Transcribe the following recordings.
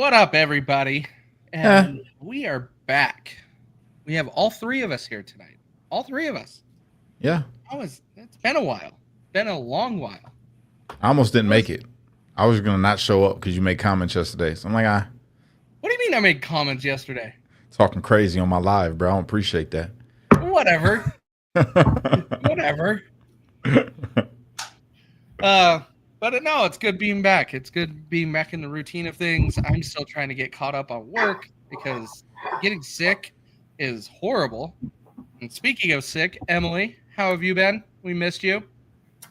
What up, everybody? And we are back. We have all three of us here tonight. All three of us. Yeah. It's been a while. Been a long while. I almost didn't make it. I was going to not show up because you made comments yesterday. So I'm like, What do you mean I made comments yesterday? Talking crazy on my live, bro. I don't appreciate that. Whatever. Whatever. But no, it's good being back. It's good being back in the routine of things. I'm still trying to get caught up on work because getting sick is horrible. And speaking of sick, Emily, how have you been? We missed you.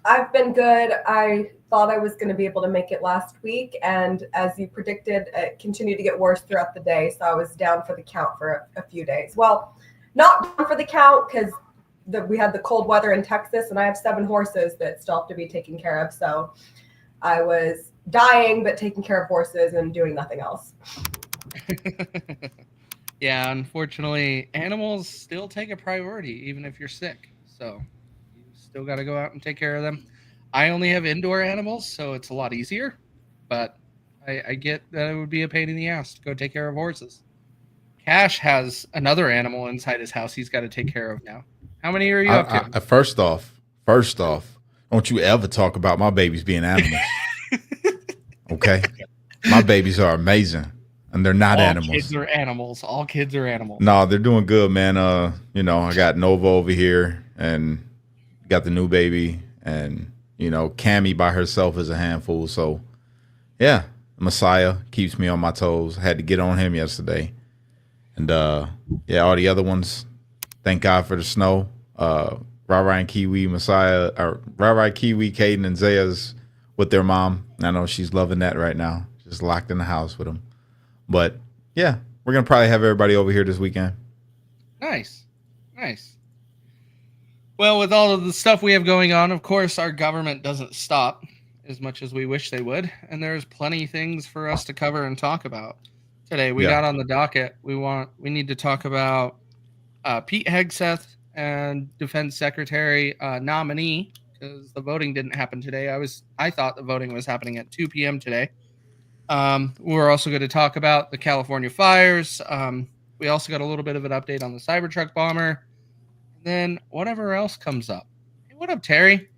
I've been good. I thought I was going to be able to make it last week. And as you predicted, it continued to get worse throughout the day. So I was down for the count for a few days. Well, not down for the count because we had the cold weather in Texas and I have 7 horses that still have to be taken care of. So I was dying, but taking care of horses and doing nothing else. Yeah, unfortunately, animals still take a priority, even if you're sick. So you still got to go out and take care of them. I only have indoor animals, so it's a lot easier. But I get that it would be a pain in the ass to go take care of horses. Cash has another animal inside his house he's got to take care of now. How many are you up to? First off, don't you ever talk about my babies being animals. Okay? My babies are amazing. And they're not animals. All kids are animals. All kids are animals. No, they're doing good, man. I got Nova over here and got the new baby. And, Cammy by herself is a handful. So, yeah, Messiah keeps me on my toes. I had to get on him yesterday. And, all the other ones, thank God for the snow. Rara and Kiwi, Messiah, or Rara, Kiwi, Caden, and Zaya's with their mom. I know she's loving that right now. Just locked in the house with them. But, yeah, we're going to probably have everybody over here this weekend. Nice. Well, with all of the stuff we have going on, of course, our government doesn't stop as much as we wish they would. And there's plenty of things for us to cover and talk about. Today, we got on the docket. We need to talk about Pete Hegseth and Defense Secretary nominee, because the voting didn't happen today. I thought the voting was happening at 2 p.m. today. We're also going to talk about the California fires. We also got a little bit of an update on the Cybertruck bomber. And then whatever else comes up. Hey, what up, Terry?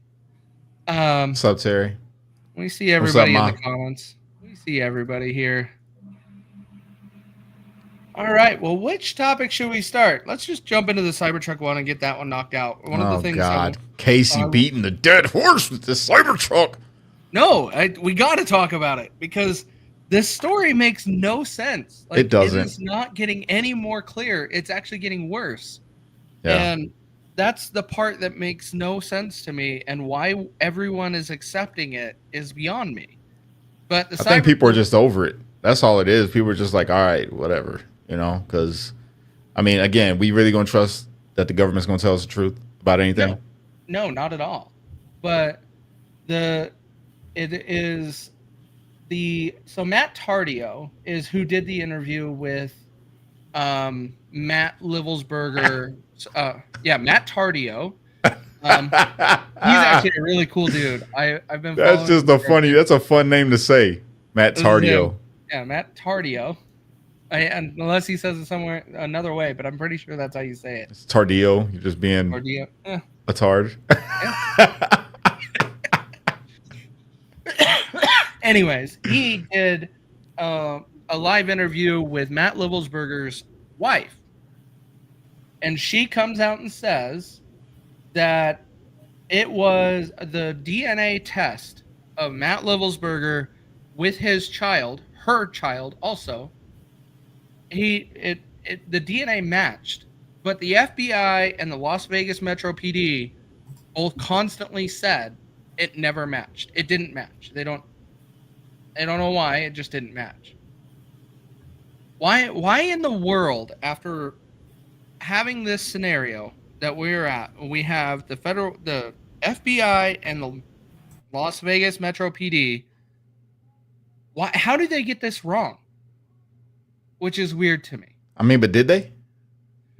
What's up, Terry? We see everybody in the comments. We see everybody here. All right. Well, which topic should we start? Let's just jump into the Cybertruck one and get that one knocked out. One of the things. God, Casey beating the dead horse with the Cybertruck. No, we got to talk about it because this story makes no sense. It doesn't. It is not getting any more clear. It's actually getting worse. Yeah. And that's the part that makes no sense to me. And why everyone is accepting it is beyond me. But I think people are just over it. That's all it is. People are just like, all right, whatever. Because, again, we really going to trust that the government's going to tell us the truth about anything? No, not at all. But so Matt Tardio is who did the interview with Matt Livelsberger. Matt Tardio. He's actually a really cool dude. I've been. That's just that's a fun name to say, Matt Tardio. Yeah, Matt Tardio. Unless he says it somewhere another way, but I'm pretty sure that's how you say it. It's Tardio. You're just being a tard. Anyways, he did a live interview with Matt Livelsberger's wife. And she comes out and says that it was the DNA test of Matt Livelsberger with his child, her child also. The DNA matched, but the FBI and the Las Vegas Metro PD both constantly said it never matched. It didn't match. They don't know why. It just didn't match. Why in the world, after having this scenario that we're at, we have the FBI and the Las Vegas Metro PD. How did they get this wrong? Which is weird to me. But did they?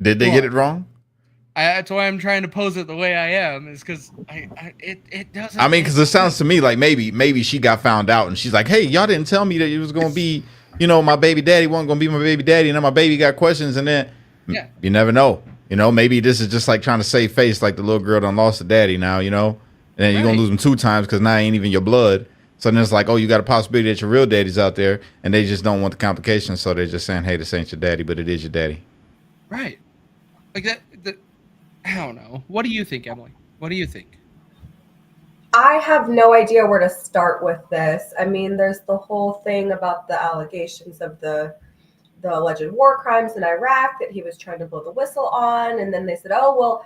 Did they get it wrong? That's why I'm trying to pose it the way I am, is because it doesn't. Because it sounds to me like maybe she got found out and she's like, hey, y'all didn't tell me that it was going to be my baby daddy wasn't gonna be my baby daddy, and then my baby got questions, and then you never know. Maybe this is just like trying to save face, like the little girl done lost her daddy now, and then you're gonna lose him 2 times because now ain't even your blood. So then it's like, oh, you got a possibility that your real daddy's out there, and they just don't want the complications, so they're just saying, hey, this ain't your daddy, but it is your daddy. Right. Like that. I don't know. What do you think, Emily? What do you think? I have no idea where to start with this. I mean, there's the whole thing about the allegations of the alleged war crimes in Iraq that he was trying to blow the whistle on. And then they said, oh, well,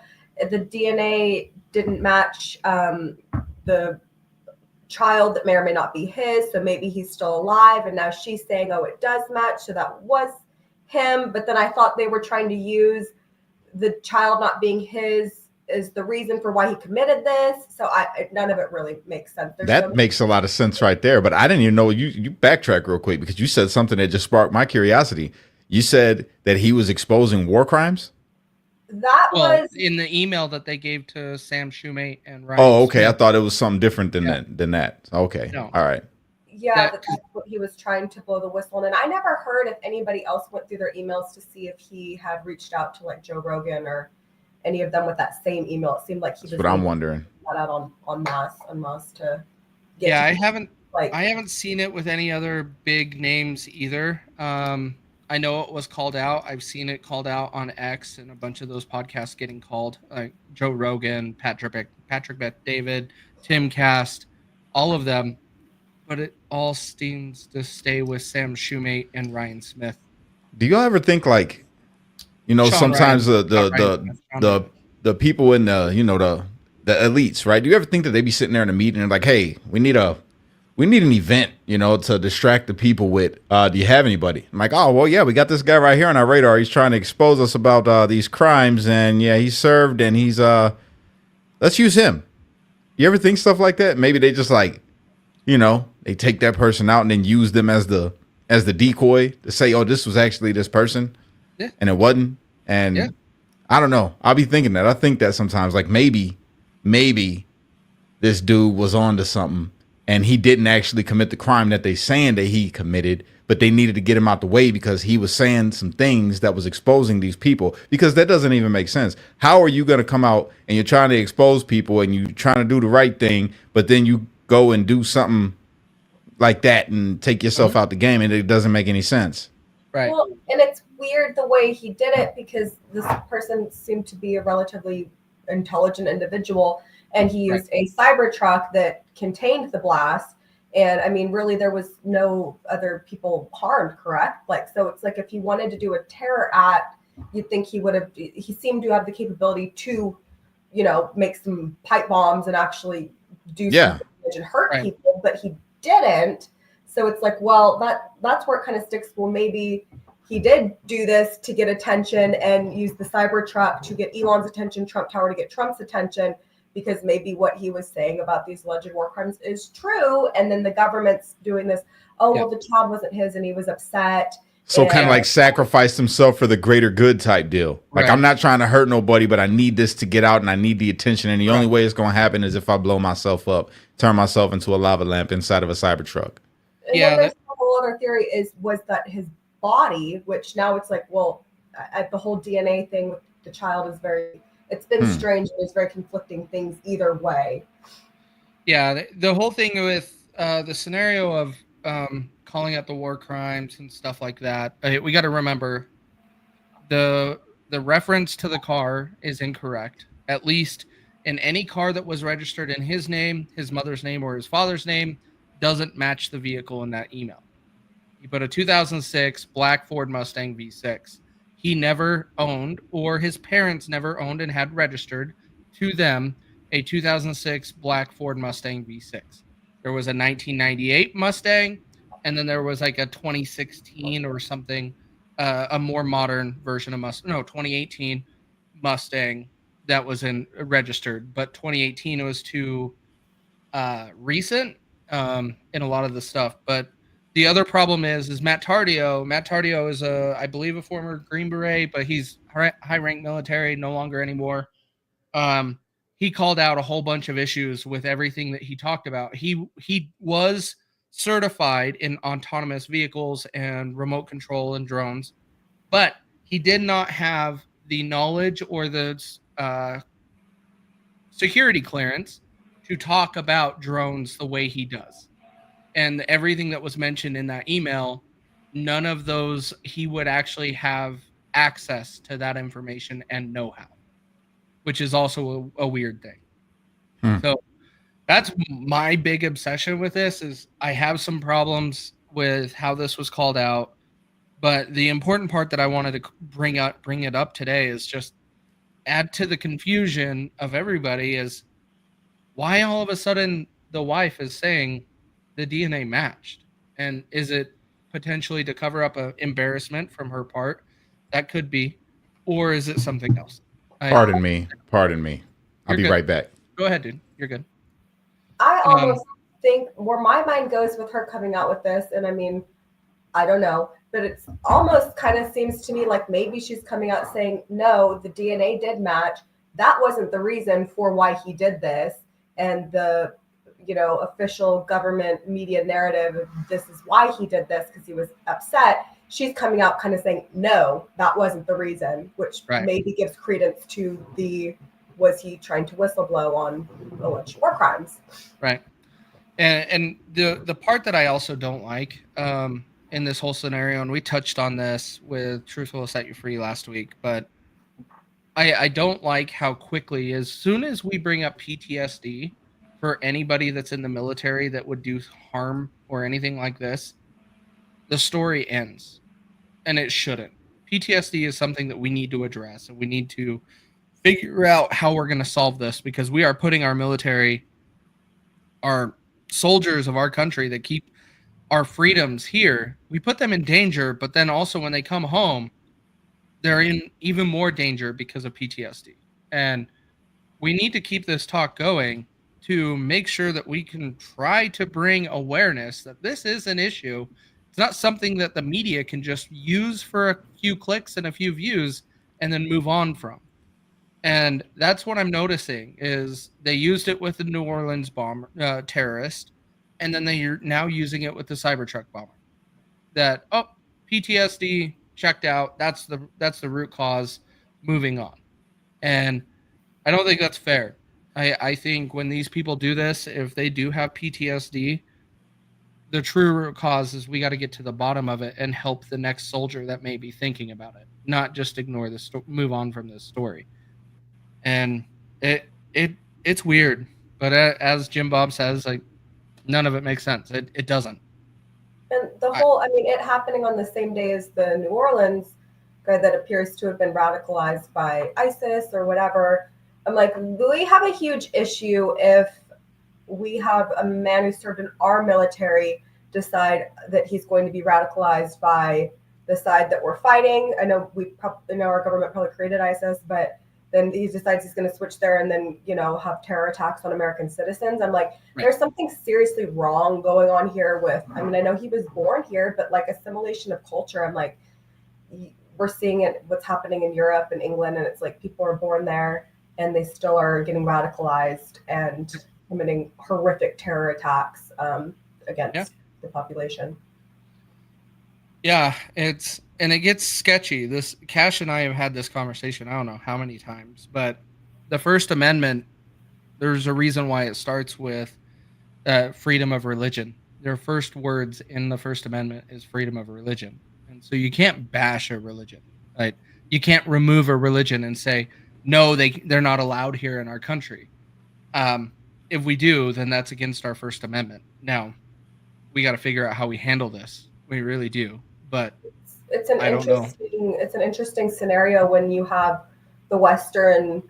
the DNA didn't match the child that may or may not be his. So maybe he's still alive. And now she's saying, oh, it does match. So that was him. But then I thought they were trying to use the child not being his is the reason for why he committed this. So none of it really makes sense. That makes a lot of sense right there. But I didn't even know you backtrack real quick because you said something that just sparked my curiosity. You said that he was exposing war crimes. That was in the email that they gave to Sam Shoemate and Ryan. Oh, okay. Smith. I thought it was something different than that. Okay. No. All right. Yeah, that's what he was trying to blow the whistle on. And I never heard if anybody else went through their emails to see if he had reached out to like Joe Rogan or any of them with that same email. It seemed like he was. That's what I'm wondering. That out on mass to get. Yeah, I haven't seen it with any other big names either. I know it was called out. I've seen it called out on X and a bunch of those podcasts getting called, like Joe Rogan, Patrick Bet-David, Tim Cast, all of them. But it all seems to stay with Sam Shoemate and Ryan Smith. Do y'all ever think like, sometimes the people in the elites, right? Do you ever think that they be sitting there in a meeting and like, hey, we need an event, to distract the people with, do you have anybody? I'm like, oh, well, yeah, we got this guy right here on our radar. He's trying to expose us about these crimes. And yeah, he served and he's, let's use him. You ever think stuff like that? Maybe they just like, they take that person out and then use them as the decoy to say, oh, this was actually this person. Yeah. And it wasn't. And I don't know. I'll be thinking that. I think that sometimes like maybe this dude was on to something and he didn't actually commit the crime that they saying that he committed, but they needed to get him out the way because he was saying some things that was exposing these people, because that doesn't even make sense. How are you going to come out and you're trying to expose people and you're trying to do the right thing, but then you go and do something like that and take yourself out the game, and it doesn't make any sense. Right. Well, and it's weird the way he did it because this person seemed to be a relatively intelligent individual, and he used a Cybertruck that contained the blast. And I mean, really, there was no other people harmed, correct? Like, so it's like if he wanted to do a terror act, you'd think he would have. He seemed to have the capability to, make some pipe bombs and actually do some damage and hurt people, but he didn't. So it's like, well, that's where it kind of sticks. Well, maybe he did do this to get attention and use the Cybertruck to get Elon's attention, Trump Tower to get Trump's attention, because maybe what he was saying about these alleged war crimes is true. And then the government's doing this, well, the child wasn't his and he was upset. So kind of like sacrifice himself for the greater good type deal. Like, I'm not trying to hurt nobody, but I need this to get out and I need the attention. And the only way it's going to happen is if I blow myself up, turn myself into a lava lamp inside of a Cybertruck. And then there's the whole other theory was that his body, which now it's like, well, the whole DNA thing with the child is it's been strange. And there's very conflicting things either way. Yeah. The whole thing with the scenario of calling out the war crimes and stuff like that. We got to remember the reference to the car is incorrect. At least in any car that was registered in his name, his mother's name, or his father's name doesn't match the vehicle in that email. He put a 2006 black Ford Mustang V6. He never owned, or his parents never owned and had registered to them a 2006 black Ford Mustang V6. There was a 1998 Mustang, and then there was like a 2016 or something, a more modern version of 2018 Mustang that was registered, but 2018 was too recent in a lot of the stuff. But the other problem is Matt Tardio. Matt Tardio is I believe a former Green Beret, but he's high rank military, no longer anymore. He called out a whole bunch of issues with everything that he talked about. He was certified in autonomous vehicles and remote control and drones, but he did not have the knowledge or the security clearance to talk about drones the way he does. And everything that was mentioned in that email, none of those he would actually have access to that information and know-how, which is also a weird thing. So that's my big obsession with this. Is I have some problems with how this was called out, but the important part that I wanted to bring it up today is just add to the confusion of everybody is why all of a sudden the wife is saying the DNA matched. And is it potentially to cover up an embarrassment from her part? That could be. Or is it something else? Pardon me. I'll be good. right back. Go ahead, dude. You're good. I almost think where my mind goes with her coming out with this, and I mean, I don't know, but it's almost kind of seems to me like maybe she's coming out saying, no, the DNA did match. That wasn't the reason for why he did this. And the, official government media narrative, this is why he did this because he was upset. She's coming out kind of saying, no, that wasn't the reason, which maybe gives credence to was he trying to whistleblow on alleged war crimes? Right. And the part that I also don't like in this whole scenario, and we touched on this with Truth Will Set You Free last week, but I don't like how quickly, as soon as we bring up PTSD for anybody that's in the military that would do harm or anything like this, the story ends. And it shouldn't. PTSD is something that we need to address, and we need to figure out how we're going to solve this, because we are putting our military, our soldiers of our country that keep our freedoms here, we put them in danger, but then also when they come home, they're in even more danger because of PTSD. And we need to keep this talk going to make sure that we can try to bring awareness that this is an issue. It's not something that the media can just use for a few clicks and a few views and then move on from. And that's what I'm noticing is they used it with the New Orleans bomb terrorist, and then they're now using it with the Cybertruck bomber. That, PTSD checked out. That's the root cause. Moving on. And I don't think that's fair. I think when these people do this, if they do have PTSD, the true root cause is we got to get to the bottom of it and help the next soldier that may be thinking about it, not just ignore this, move on from this story. And it's weird, but as Jim Bob says, like, none of it makes sense. It doesn't. And the whole, it happening on the same day as the New Orleans guy that appears to have been radicalized by ISIS or whatever. I'm like, we have a huge issue if we have a man who served in our military decide that he's going to be radicalized by the side that we're fighting. I know our government probably created ISIS, but then he decides he's going to switch there and then, have terror attacks on American citizens. I'm like, There's something seriously wrong going on here with, I know he was born here, but like assimilation of culture. I'm like, we're seeing it, what's happening in Europe and England. And it's like people are born there and they still are getting radicalized and committing horrific terror attacks against the population. Yeah, it gets sketchy. This Cash and I have had this conversation, I don't know how many times, but the First Amendment, there's a reason why it starts with freedom of religion. Their first words in the First Amendment is freedom of religion. And so you can't bash a religion, right? You can't remove a religion and say, no, they're not allowed here in our country. If we do, then that's against our First Amendment. Now, we got to figure out how we handle this. We really do. But it's an interesting scenario when you have the Western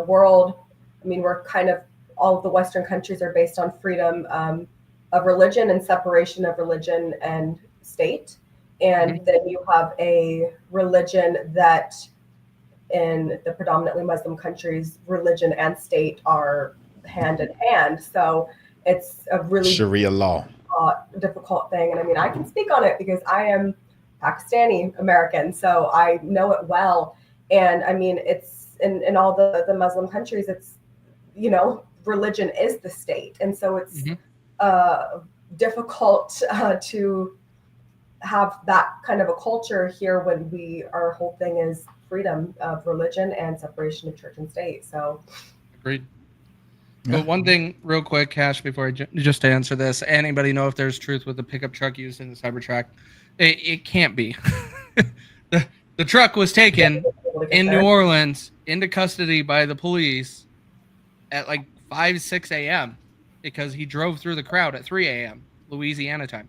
world. We're kind of, all of the Western countries are based on freedom of religion and separation of religion and state. And then you have a religion that in the predominantly Muslim countries, religion and state are hand in hand. So it's a really Sharia law. Difficult thing. And I can speak on it because I am Pakistani American, so I know it well. And it's in all the Muslim countries, it's, religion is the state. And so it's difficult to have that kind of a culture here when our whole thing is freedom of religion and separation of church and state. So, agreed. Yeah. But one thing, real quick, Cash, before just to answer this, anybody know if there's truth with the pickup truck used in the Cybertruck? It can't be. the truck was taken in New Orleans into custody by the police at like 5-6 a.m. because he drove through the crowd at 3 a.m. Louisiana time.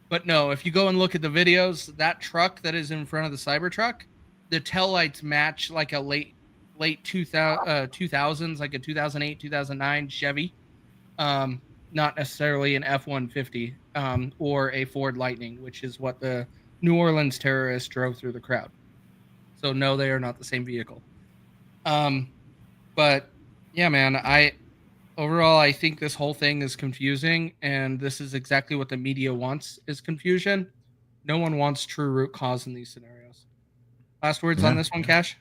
But no, if you go and look at the videos, that truck that is in front of the Cybertruck, the taillights match like a late 2000s, like a 2008, 2009 Chevy. Not necessarily an F-150 or a Ford Lightning, which is what the New Orleans terrorists drove through the crowd. So no, they are not the same vehicle. But yeah, man, I think this whole thing is confusing, and this is exactly what the media wants, is confusion. No one wants true root cause in these scenarios. Last words on this one, Cash?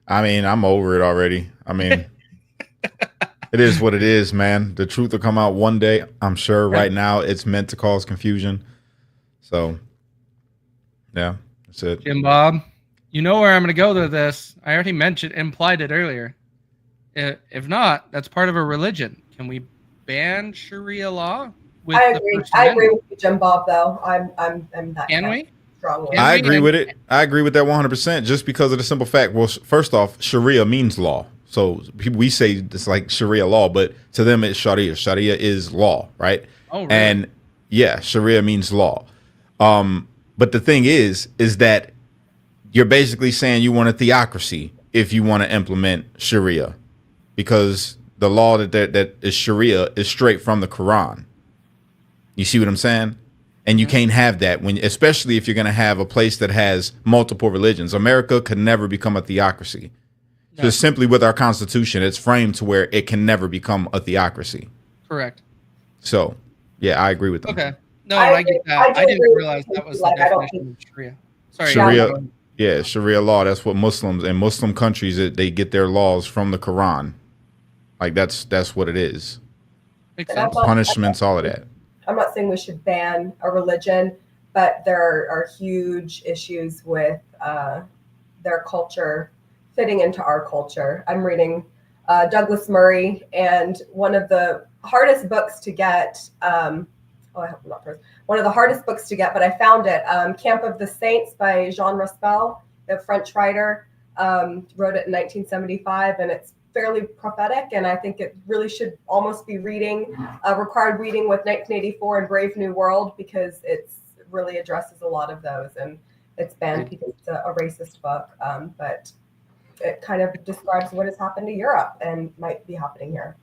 I mean, I'm over it already. I mean, it is what it is, man. The truth will come out one day. I'm sure right now it's meant to cause confusion. So, yeah, that's it. Jim Bob, you know where I'm going to go with this. I already implied it earlier. If not, that's part of a religion. Can we ban Sharia law? I agree with you, Jim Bob. Though I'm that. Can we? Strongly. I agree with it. I agree with that 100%. Just because of the simple fact. Well, first off, Sharia means law. So we say it's like Sharia law, but to them it's Sharia. Sharia is law, right? Oh, really? And yeah, Sharia means law. But the thing is that you're basically saying you want a theocracy if you want to implement Sharia, because the law that is Sharia is straight from the Quran. You see what I'm saying? And you can't have that especially if you're going to have a place that has multiple religions. America could never become a theocracy. No. Just simply with our Constitution, it's framed to where it can never become a theocracy. Correct. So, yeah, I agree with that. Okay. No, I get that. I didn't realize that was the definition of Sharia. Sorry. Sharia, yeah, Sharia law. That's what Muslims in Muslim countries, they get their laws from the Quran. Like that's what it is. Makes sense. Punishments, all of that. I'm not saying we should ban a religion, but there are huge issues with their culture fitting into our culture. I'm reading Douglas Murray, and one of the hardest books to get. I hope I'm not first. One of the hardest books to get, but I found it. Camp of the Saints by Jean Raspel, the French writer, wrote it in 1975, and it's fairly prophetic, and I think it really should almost be required reading with 1984 and Brave New World, because it's really addresses a lot of those, and it's banned because it's a racist book, but it kind of describes what has happened to Europe and might be happening here.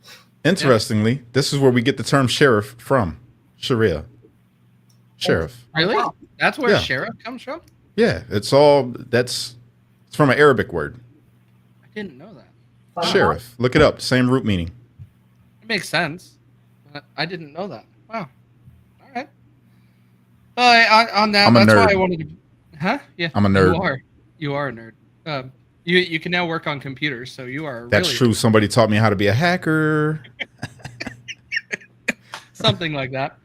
Interestingly, this is where we get the term sheriff from. Sharia. Sheriff. Really? That's where sheriff comes from? Yeah, it's from an Arabic word. I didn't know that. Sheriff. Look it up. Same root meaning. It makes sense. I didn't know that. Wow. All right. On that, that's why I wanted to. Huh? Yeah. I'm a nerd. You are a nerd. You can now work on computers, so you are. That's really true. Somebody taught me how to be a hacker. Something like that.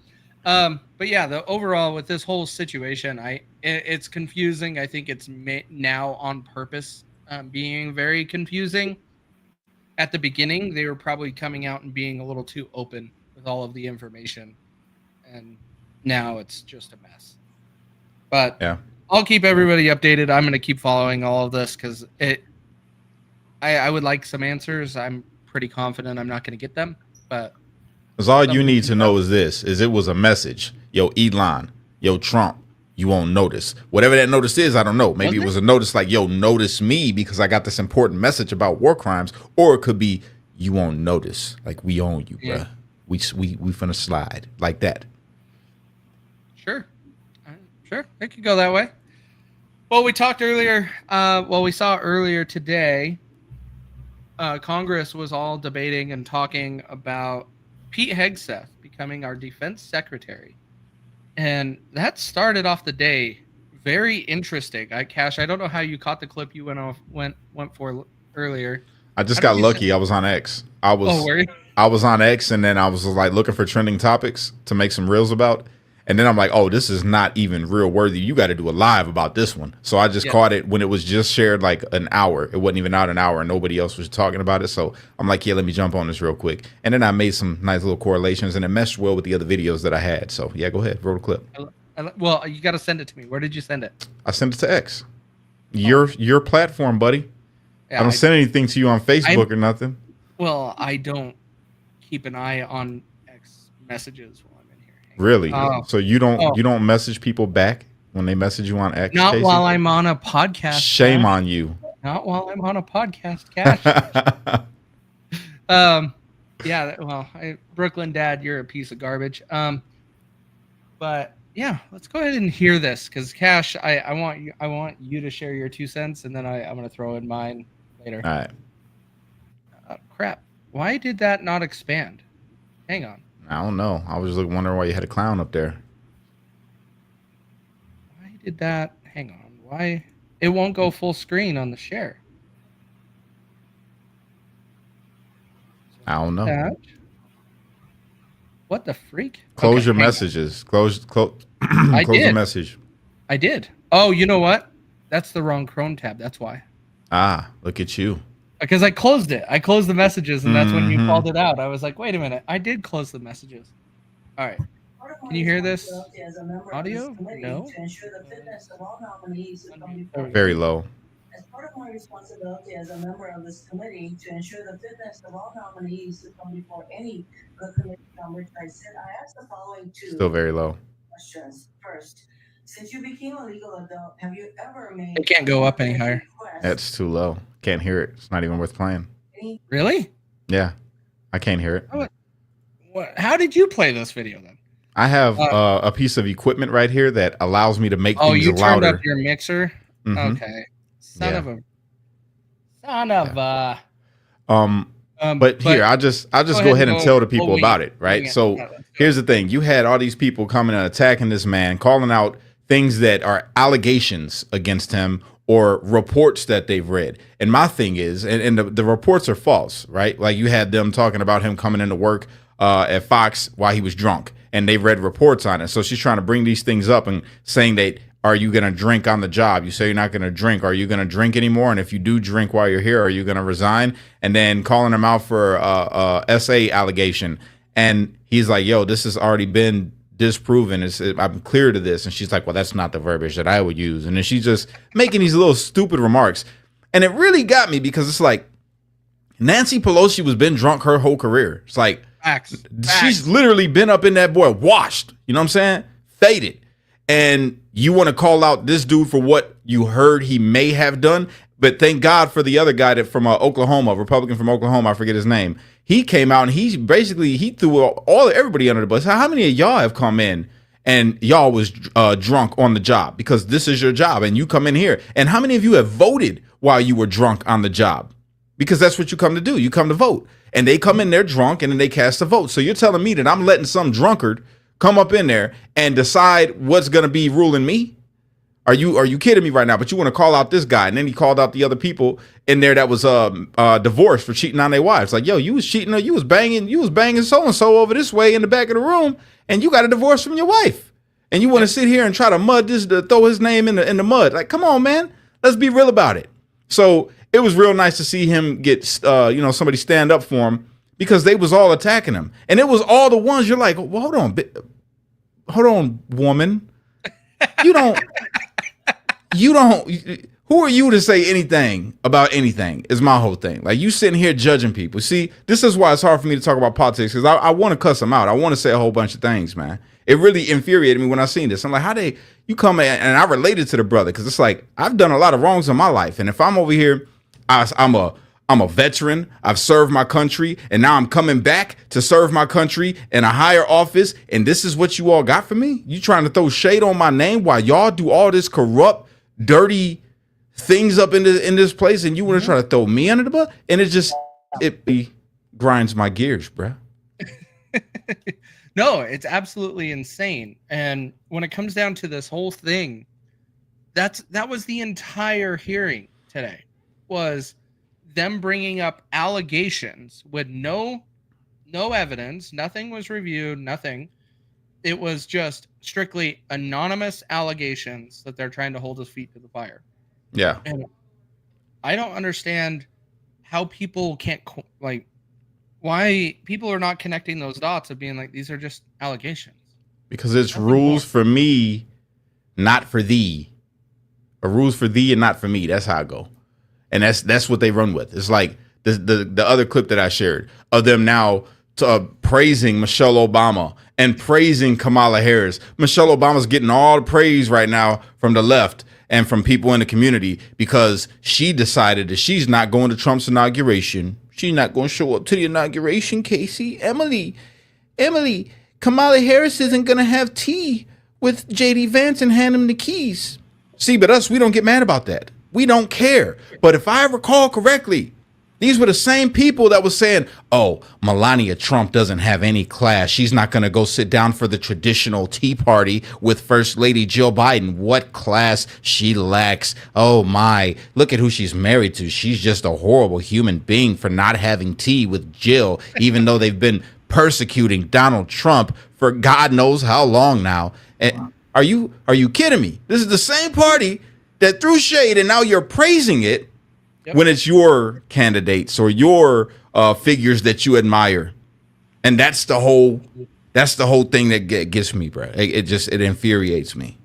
But yeah, the overall with this whole situation, it's confusing. I think it's now on purpose being very confusing. At the beginning, they were probably coming out and being a little too open with all of the information, and now it's just a mess. But yeah, I'll keep everybody updated. I'm going to keep following all of this because I would like some answers. I'm pretty confident I'm not going to get them, but because all you need to know is this: it was a message. Yo, Elon, yo, Trump, you won't notice. Whatever that notice is, I don't know. Maybe it was a notice like, yo, notice me because I got this important message about war crimes. Or it could be, you won't notice. Like, we own you, bruh. We finna slide. Like that. Sure. Sure. It could go that way. Well, we talked earlier. We saw earlier today, Congress was all debating and talking about Pete Hegseth becoming our defense secretary. And that started off the day very interesting. Cash, I don't know how you caught the clip you went for earlier. I just How got did you lucky. I was on X. I were you? was on X, and then I was like looking for trending topics to make some reels about. And then I'm like, oh, this is not even real worthy. You got to do a live about this one. So I just caught it when it was just shared like an hour. It wasn't even out an hour, and nobody else was talking about it. So I'm like, yeah, let me jump on this real quick. And then I made some nice little correlations, and it meshed well with the other videos that I had. So yeah, go ahead, roll the clip. Well, you got to send it to me. Where did you send it? I sent it to X. Your platform, buddy. Yeah, I don't send anything to you on Facebook or nothing. Well, I don't keep an eye on X messages while I'm in here. Really? So you don't message people back when they message you on X? Not Casey? while I'm on a podcast. Shame Cash. on you. Not while I'm on a podcast, Cash. Yeah. Well, Brooklyn Dad, you're a piece of garbage. But yeah, let's go ahead and hear this because Cash, I want you to share your 2 cents, and then I'm gonna throw in mine later. All right. Crap. Why did that not expand? Hang on. I don't know. I was just wondering why you had a clown up there. Why did that? Hang on. Why it won't go full screen on the share? I don't know. What the freak? Close your messages. Close close the message. I did. Oh, you know what? That's the wrong Chrome tab. That's why. Ah, look at you. Because I closed it. I closed the messages, and that's when you called it out. I was like, wait a minute. I did close the messages. All right. Can you hear this? Audio? No. Very low. As part of my responsibility as a member of this committee to ensure the fitness of all nominees to come before any committee on which I sit, I ask the following 2 Still very low. questions. First, since you became a legal adult, have you ever made... It can't go up any higher. That's too low. Can't hear it. It's not even worth playing. Really? Yeah. I can't hear it. What? How did you play this video then? I have a piece of equipment right here that allows me to make things louder. Oh, you turned up your mixer? Okay. Son of a. But here, I'll just go ahead and tell the people about it, right? So here's the thing. You had all these people coming and attacking this man, calling out things that are allegations against him or reports that they've read. And my thing is, and the reports are false, right? Like you had them talking about him coming into work at Fox while he was drunk, and they read reports on it. So she's trying to bring these things up and saying that, are you going to drink on the job? You say you're not going to drink. Are you going to drink anymore? And if you do drink while you're here, are you going to resign? And then calling him out for SA allegation. And he's like, yo, this has already been disproven. I'm clear to this. And she's like, well, that's not the verbiage that I would use. And then she's just making these little stupid remarks. And it really got me because it's like Nancy Pelosi was been drunk her whole career. It's like she's literally been up in that boy washed. You know what I'm saying? Faded. And you want to call out this dude for what you heard he may have done. But thank God for the other guy that from Oklahoma, Republican from Oklahoma, I forget his name. He came out and he threw everybody under the bus. How many of y'all have come in and y'all was drunk on the job? Because this is your job and you come in here. And how many of you have voted while you were drunk on the job? Because that's what you come to do. You come to vote. And they come in there drunk and then they cast a vote. So you're telling me that I'm letting some drunkard come up in there and decide what's going to be ruling me? Are you kidding me right now? But you want to call out this guy, and then he called out the other people in there that was divorced for cheating on their wives. Like, yo, you was cheating, or you was banging so and so over this way in the back of the room, and you got a divorce from your wife, and you want to sit here and try to throw his name in the mud. Like, come on, man, let's be real about it. So it was real nice to see him get somebody stand up for him, because they was all attacking him, and it was all the ones you're like, well, hold on, woman, who are you to say anything about anything is my whole thing. Like, you sitting here judging people. See, this is why it's hard for me to talk about politics, because I want to cuss them out. I want to say a whole bunch of things, man. It really infuriated me when I seen this. I'm like, you come in, and I related to the brother, because it's like, I've done a lot of wrongs in my life, and if I'm over here, I'm a veteran. I've served my country, and now I'm coming back to serve my country in a higher office, and this is what you all got for me? You trying to throw shade on my name while y'all do all this corrupt, dirty things up in this place, and you want to try to throw me under the bus? And it grinds my gears, bro. No, it's absolutely insane. And when it comes down to this whole thing, that was the entire hearing today, was them bringing up allegations with no evidence, nothing was reviewed, nothing. It was just strictly anonymous allegations that they're trying to hold his feet to the fire. Yeah. And I don't understand how people can't, like, why people are not connecting those dots of being like, these are just allegations. Because it's rules for me, not for thee. Or rules for thee and not for me. That's how I go. And that's what they run with. It's like the other clip that I shared of them now praising Michelle Obama and praising Kamala Harris. Michelle Obama's getting all the praise right now from the left and from people in the community because she decided that she's not going to Trump's inauguration. She's not going to show up to the inauguration, Casey. Emily, Kamala Harris isn't going to have tea with J.D. Vance and hand him the keys. See, but us, we don't get mad about that. We don't care. But if I recall correctly, these were the same people that was saying, oh, Melania Trump doesn't have any class. She's not going to go sit down for the traditional tea party with First Lady Jill Biden. What class she lacks. Oh, my. Look at who she's married to. She's just a horrible human being for not having tea with Jill, even though they've been persecuting Donald Trump for God knows how long now. And are you kidding me? This is the same party that threw shade and now you're praising it. Yep. When it's your candidates or your figures that you admire. And that's the whole thing that gets me, bro. It infuriates me.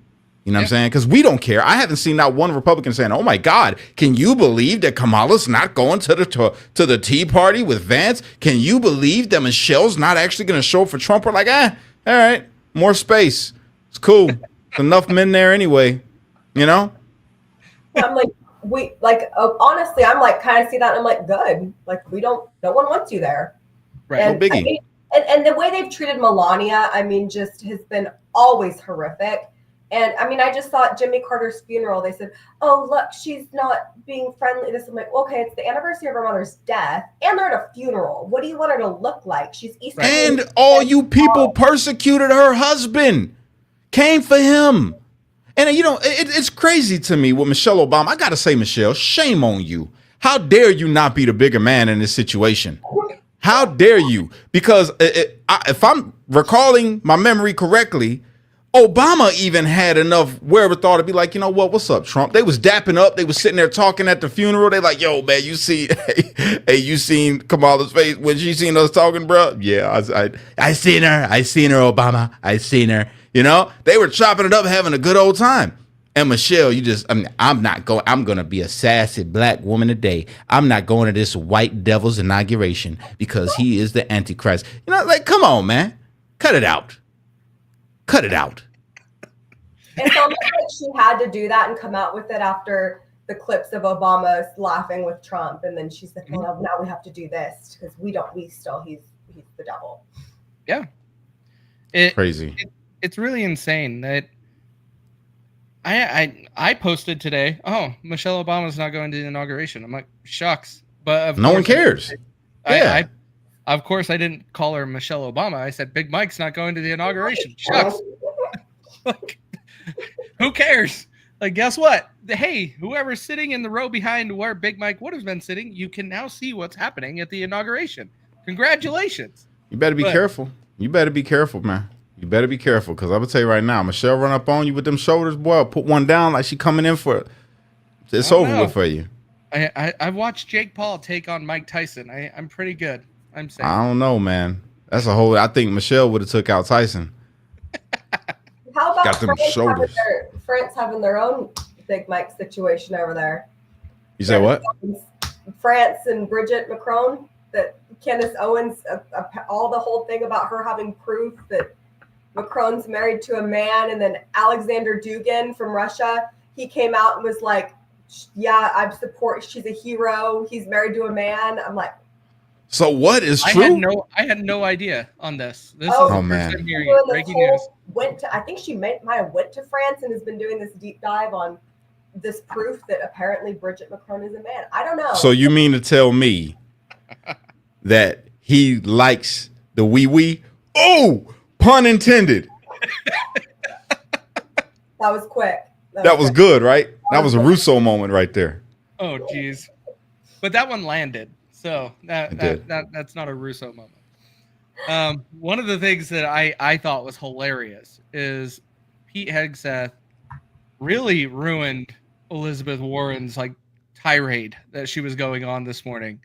You know what I'm saying? Because we don't care. I haven't seen not one Republican saying, oh my God, can you believe that Kamala's not going to the Tea Party with Vance? Can you believe that Michelle's not actually going to show up for Trump? We're like, all right, more space. It's cool. There's enough men there anyway, you know? I'm like, honestly, I'm like, kind of see that. And I'm like, good. Like, no one wants you there. Right. And, no biggie. I mean, and the way they've treated Melania, I mean, just has been always horrific. And I mean, I just saw at Jimmy Carter's funeral, they said, oh, look, she's not being friendly. I'm like, okay, it's the anniversary of her mother's death. And they're at a funeral. What do you want her to look like? She's Eastern. And all you people persecuted her husband, came for him. And, you know, it's crazy to me with Michelle Obama. I got to say, Michelle, shame on you. How dare you not be the bigger man in this situation? How dare you? Because if I'm recalling my memory correctly, Obama even had enough wherewithal to be like, you know what? What's up, Trump? They was dapping up. They was sitting there talking at the funeral. They like, yo, man, you seen Kamala's face when she seen us talking, bro? Yeah, I seen her. I seen her, Obama. I seen her. You know, they were chopping it up, having a good old time. And Michelle, I'm going to be a sassy black woman today. I'm not going to this white devil's inauguration because he is the Antichrist. You know, like, come on, man. Cut it out. Cut it out. It's almost like she had to do that and come out with it after the clips of Obama laughing with Trump. And then she's like, well, now we have to do this because he's the devil. Yeah. Crazy. It's really insane that I posted today, oh, Michelle Obama's not going to the inauguration. I'm like, shucks. But no one cares. I of course I didn't call her Michelle Obama. I said Big Mike's not going to the inauguration. Shucks. Like, who cares? Like, guess what? Hey, whoever's sitting in the row behind where Big Mike would have been sitting, you can now see what's happening at the inauguration. Congratulations. You better be careful. You better be careful, man. You better be careful, because I'm going to tell you right now, Michelle run up on you with them shoulders, boy, I'll put one down like she coming in for it. It's over with for you. I've watched Jake Paul take on Mike Tyson. I'm pretty good. I'm saying. I don't know, man. I think Michelle would have took out Tyson. How about got them shoulders? France having their own Big Mike situation over there? You say what? France and Bridget Macron, that Candace Owens, all the whole thing about her having proof that Macron's married to a man, and then Alexander Dugin from Russia, he came out and was like, yeah, I support, she's a hero, he's married to a man. I'm like, so what is true? I had no idea on this. This is the first time hearing it. Breaking news. I think she might have went to France and has been doing this deep dive on this proof that apparently Bridget Macron is a man. I don't know. So you mean to tell me that he likes the wee? Oh, pun intended. That was quick. That was good, right? That was a Russo moment right there. Oh, geez. but that one landed. So that's not a Russo moment. One of the things that I thought was hilarious is Pete Hegseth really ruined Elizabeth Warren's like tirade that she was going on this morning.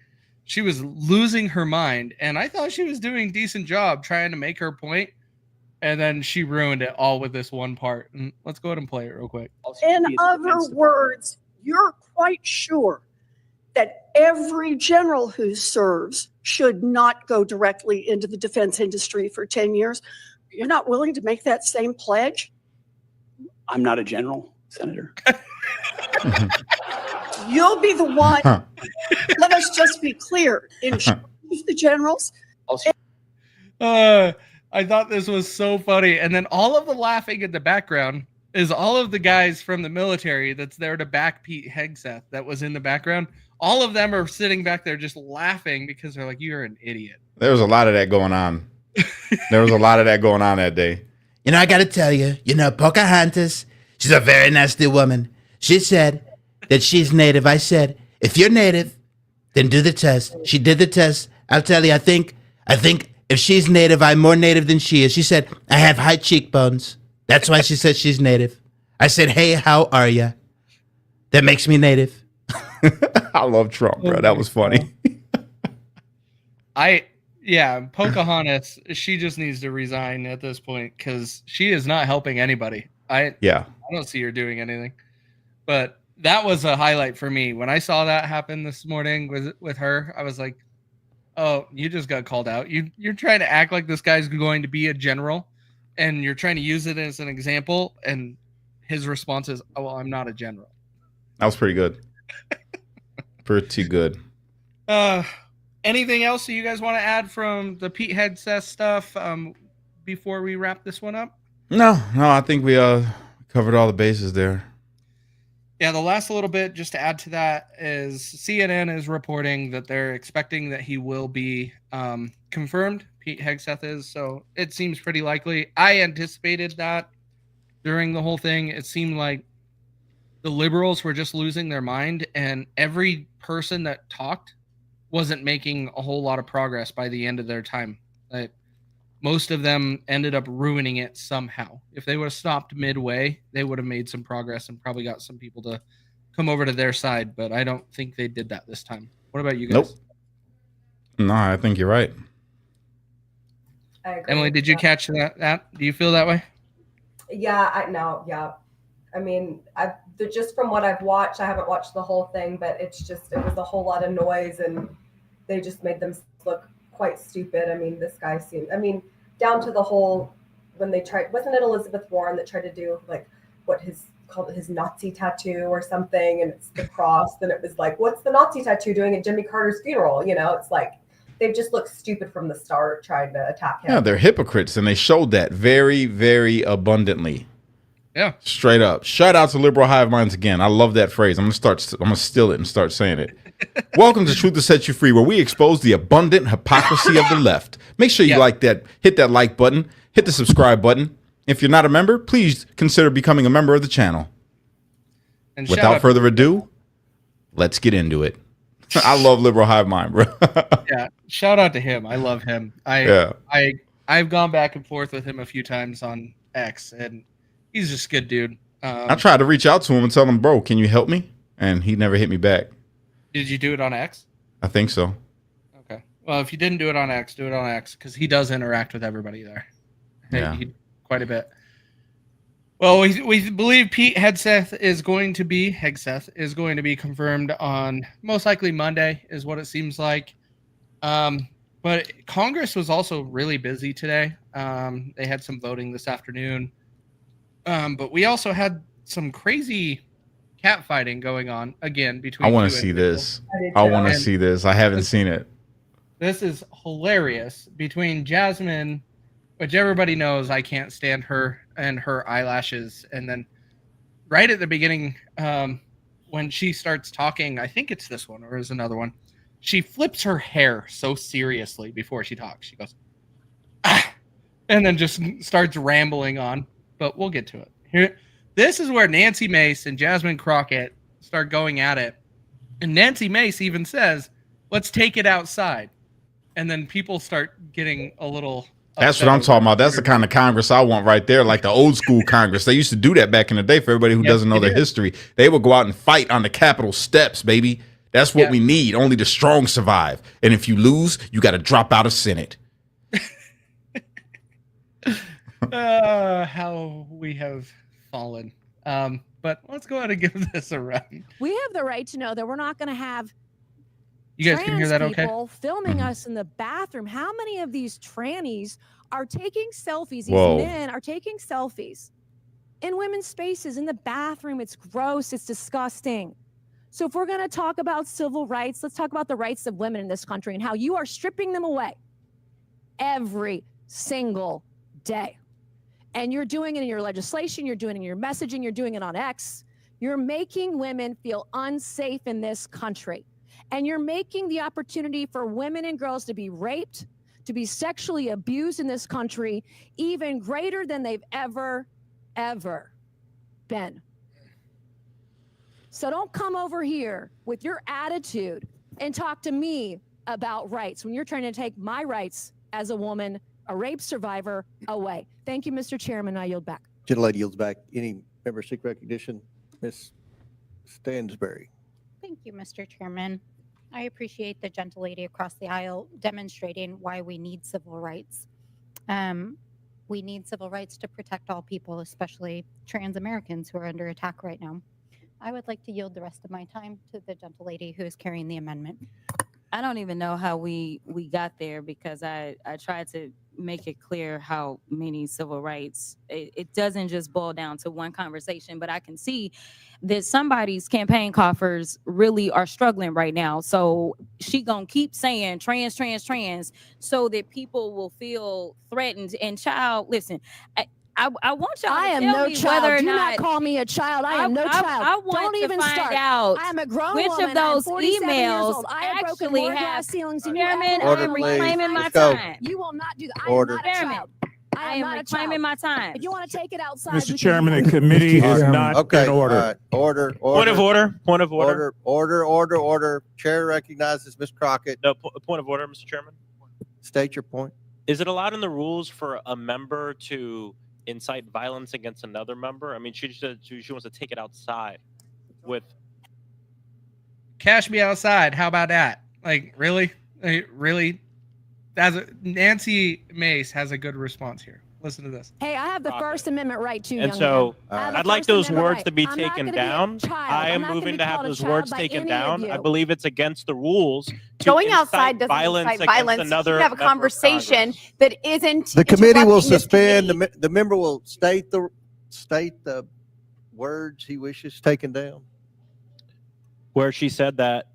She was losing her mind, and I thought she was doing a decent job trying to make her point, and then she ruined it all with this one part. And let's go ahead and play it real quick. In other words, you're quite sure that every general who serves should not go directly into the defense industry for 10 years. You're not willing to make that same pledge? I'm not a general, Senator. You'll be the one. Let us just be clear. In charge of the generals. I thought this was so funny. And then all of the laughing in the background is all of the guys from the military that's there to back Pete Hegseth that was in the background. All of them are sitting back there just laughing because they're like, you're an idiot. There was a lot of that going on. There was a lot of that going on that day. You know, I got to tell you, Pocahontas, she's a very nasty woman. She said that she's native. I said, if you're native, then do the test. She did the test. I'll tell you, I think if she's native, I'm more native than she is. She said, I have high cheekbones. That's why she said she's native. I said, hey, how are you? That makes me native. I love Trump, bro. That was funny. Pocahontas, she just needs to resign at this point because she is not helping anybody. I don't see her doing anything. But that was a highlight for me. When I saw that happen this morning with her, I was like, oh, you just got called out. You're trying to act like this guy's going to be a general, and you're trying to use it as an example, and his response is, oh, well, I'm not a general. That was pretty good. Pretty good. Anything else that you guys want to add from the Pete Hegseth stuff before we wrap this one up? No, I think we covered all the bases there. Yeah, the last little bit, just to add to that, is CNN is reporting that they're expecting that he will be confirmed. Pete Hegseth is, so it seems pretty likely. I anticipated that during the whole thing. It seemed like the liberals were just losing their mind, and every person that talked wasn't making a whole lot of progress by the end of their time. Most of them ended up ruining it somehow. If they would have stopped midway, they would have made some progress and probably got some people to come over to their side, but I don't think they did that this time. What about you guys? Nope. No, I think you're right. I agree. Emily, did you catch that? Do you feel that way? Yeah, I mean, just from what I've watched, I haven't watched the whole thing, but it was a whole lot of noise, and they just made them look quite stupid. I mean, this guy down to the whole, when they tried, wasn't it Elizabeth Warren that tried to do like what called his Nazi tattoo or something, and it's the cross, and it was like, what's the Nazi tattoo doing at Jimmy Carter's funeral? You know, it's like they've just looked stupid from the start trying to attack him. Yeah, they're hypocrites, and they showed that very, very abundantly. Yeah, straight up. Shout out to liberal hive minds again. I love that phrase. I'm gonna steal it and start saying it. Welcome to Truth to Set You Free, where we expose the abundant hypocrisy of the left. Make sure you like that. Hit that like button. Hit the subscribe button. If you're not a member, please consider becoming a member of the channel. And without further ado, let's get into it. I love liberal hive mind, bro. Yeah, shout out to him. I love him. I've gone back and forth with him a few times on X, and he's just a good dude. I tried to reach out to him and tell him, bro, can you help me? And he never hit me back. Did you do it on X? I think so. Okay. Well, if you didn't do it on X, do it on X, because he does interact with everybody there. Yeah. Quite a bit. Well, we believe Pete Hegseth is going to be confirmed on most likely Monday, is what it seems like. But Congress was also really busy today. They had some voting this afternoon. But we also had some crazy catfighting going on again between. I want to see this. I want to see this. I haven't seen it. This is hilarious between Jasmine, which everybody knows I can't stand her and her eyelashes, and then right at the beginning, when she starts talking, I think it's this one or is another one. She flips her hair so seriously before she talks. She goes, ah, and then just starts rambling on. But we'll get to it. Here, this is where Nancy Mace and Jasmine Crockett start going at it. And Nancy Mace even says, let's take it outside. And then people start getting a little That's what I'm talking about. That's the kind of Congress I want right there, like the old school Congress. They used to do that back in the day. For everybody who doesn't know their history, they would go out and fight on the Capitol steps, baby. That's what we need. Only the strong survive. And if you lose, you got to drop out of Senate. How we have fallen. But let's go ahead and give this a run. We have the right to know that we're not going to have you guys can hear that okay? People filming us in the bathroom. How many of these trannies are taking selfies? These men are taking selfies in women's spaces in the bathroom. It's gross. It's disgusting. So if we're going to talk about civil rights, let's talk about the rights of women in this country and how you are stripping them away every single day. And you're doing it in your legislation. You're doing it in your messaging. You're doing it on X. You're making women feel unsafe in this country. And you're making the opportunity for women and girls to be raped, to be sexually abused in this country, even greater than they've ever been. So don't come over here with your attitude and talk to me about rights when you're trying to take my rights as a woman, a rape survivor, away. Thank you, Mr. Chairman. I yield back. Gentlelady yields back. Any member seek recognition? Ms. Stansberry. Thank you, Mr. Chairman. I appreciate the gentlelady across the aisle demonstrating why we need civil rights. We need civil rights to protect all people, especially trans Americans who are under attack right now. I would like to yield the rest of my time to the gentlelady who is carrying the amendment. I don't even know how we got there because I tried to make it clear how many civil rights, it doesn't just boil down to one conversation, but I can see that somebody's campaign coffers really are struggling right now. So she gonna keep saying trans so that people will feel threatened. And child, listen, I want y'all to tell me whether or Do not not call me a child. I am no child. I want Don't to even find start. out I am a grown which woman. of those I am 47 years emails old. I have broken actually more have. glass ceilings than Chairman, you. Order, I am please. reclaiming my Let's go. time. You will not do that. I Order. am not a child. I am reclaiming my time. If you want to take it outside, Mr. Chairman, the committee is not Okay. in order. Order. Point of order. Order. Chair recognizes Ms. Crockett. No, point of order, Mr. Chairman. State your point. Is it allowed in the rules for a member to incite violence against another member? I mean, she wants to take it outside with. Cash me outside. How about that? Like, really? Really? Nancy Mace has a good response here. Listen to this. Hey, I have the First Amendment right too. And young so man. I'd like those words to be I'm not taken gonna be a down. child. I I'm am not gonna moving be to have called a those child words by taken any down. of I you. believe it's against the rules. To Going incite outside doesn't violence incite against violence. another You have a member of conversation Congress. that isn't. The committee will interrupting this suspend. committee. The member will state the words he wishes taken down. Where she said that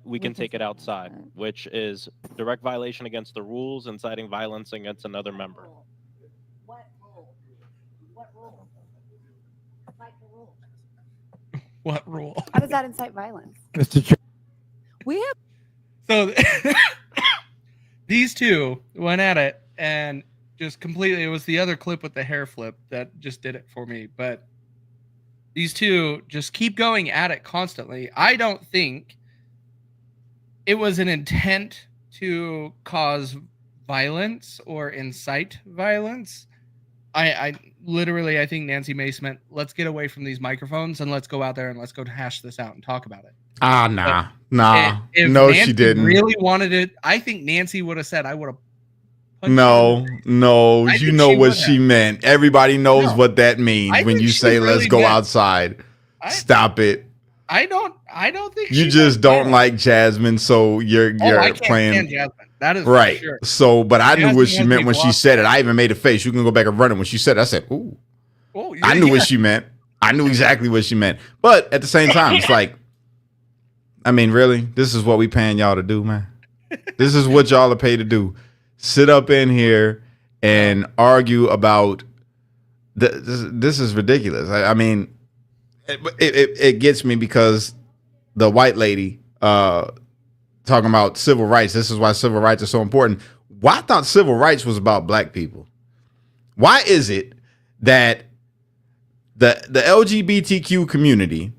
we can take it outside, which is direct violation against the rules, inciting violence against another member. What rule? How does that incite violence? Mr. Chairman. We have. So these two went at it and just completely, it was the other clip with the hair flip that just did it for me. But these two just keep going at it constantly. I don't think it was an intent to cause violence or incite violence. I literally, I think Nancy Mace meant, let's get away from these microphones and let's go out there and let's go hash this out and talk about it. Nah. If No, Nancy she didn't. really wanted it, I think Nancy would have said, I would have. No, I you think know she what would she have. meant. Everybody knows No. what that means I when think you she say, let's really go did. outside. Stop it. I don't think You she just meant don't violence. like Jasmine, so you're I can't playing. stand Jasmine. That is for Right. sure. So, but I knew Jasmine what she has meant me when she blocked. said it. I even made a face. You can go back and run it. When she said it, I said, ooh. Oh, I knew yeah. what she meant. I knew exactly what she meant. But at the same time, it's like, I mean, really? This is what we paying y'all to do, man? This is what y'all are paid to do. Sit up in here and argue about this is ridiculous. I mean, it gets me because the white lady talking about civil rights. This is why civil rights are so important. Why I thought civil rights was about black people? Why is it that the LGBTQ community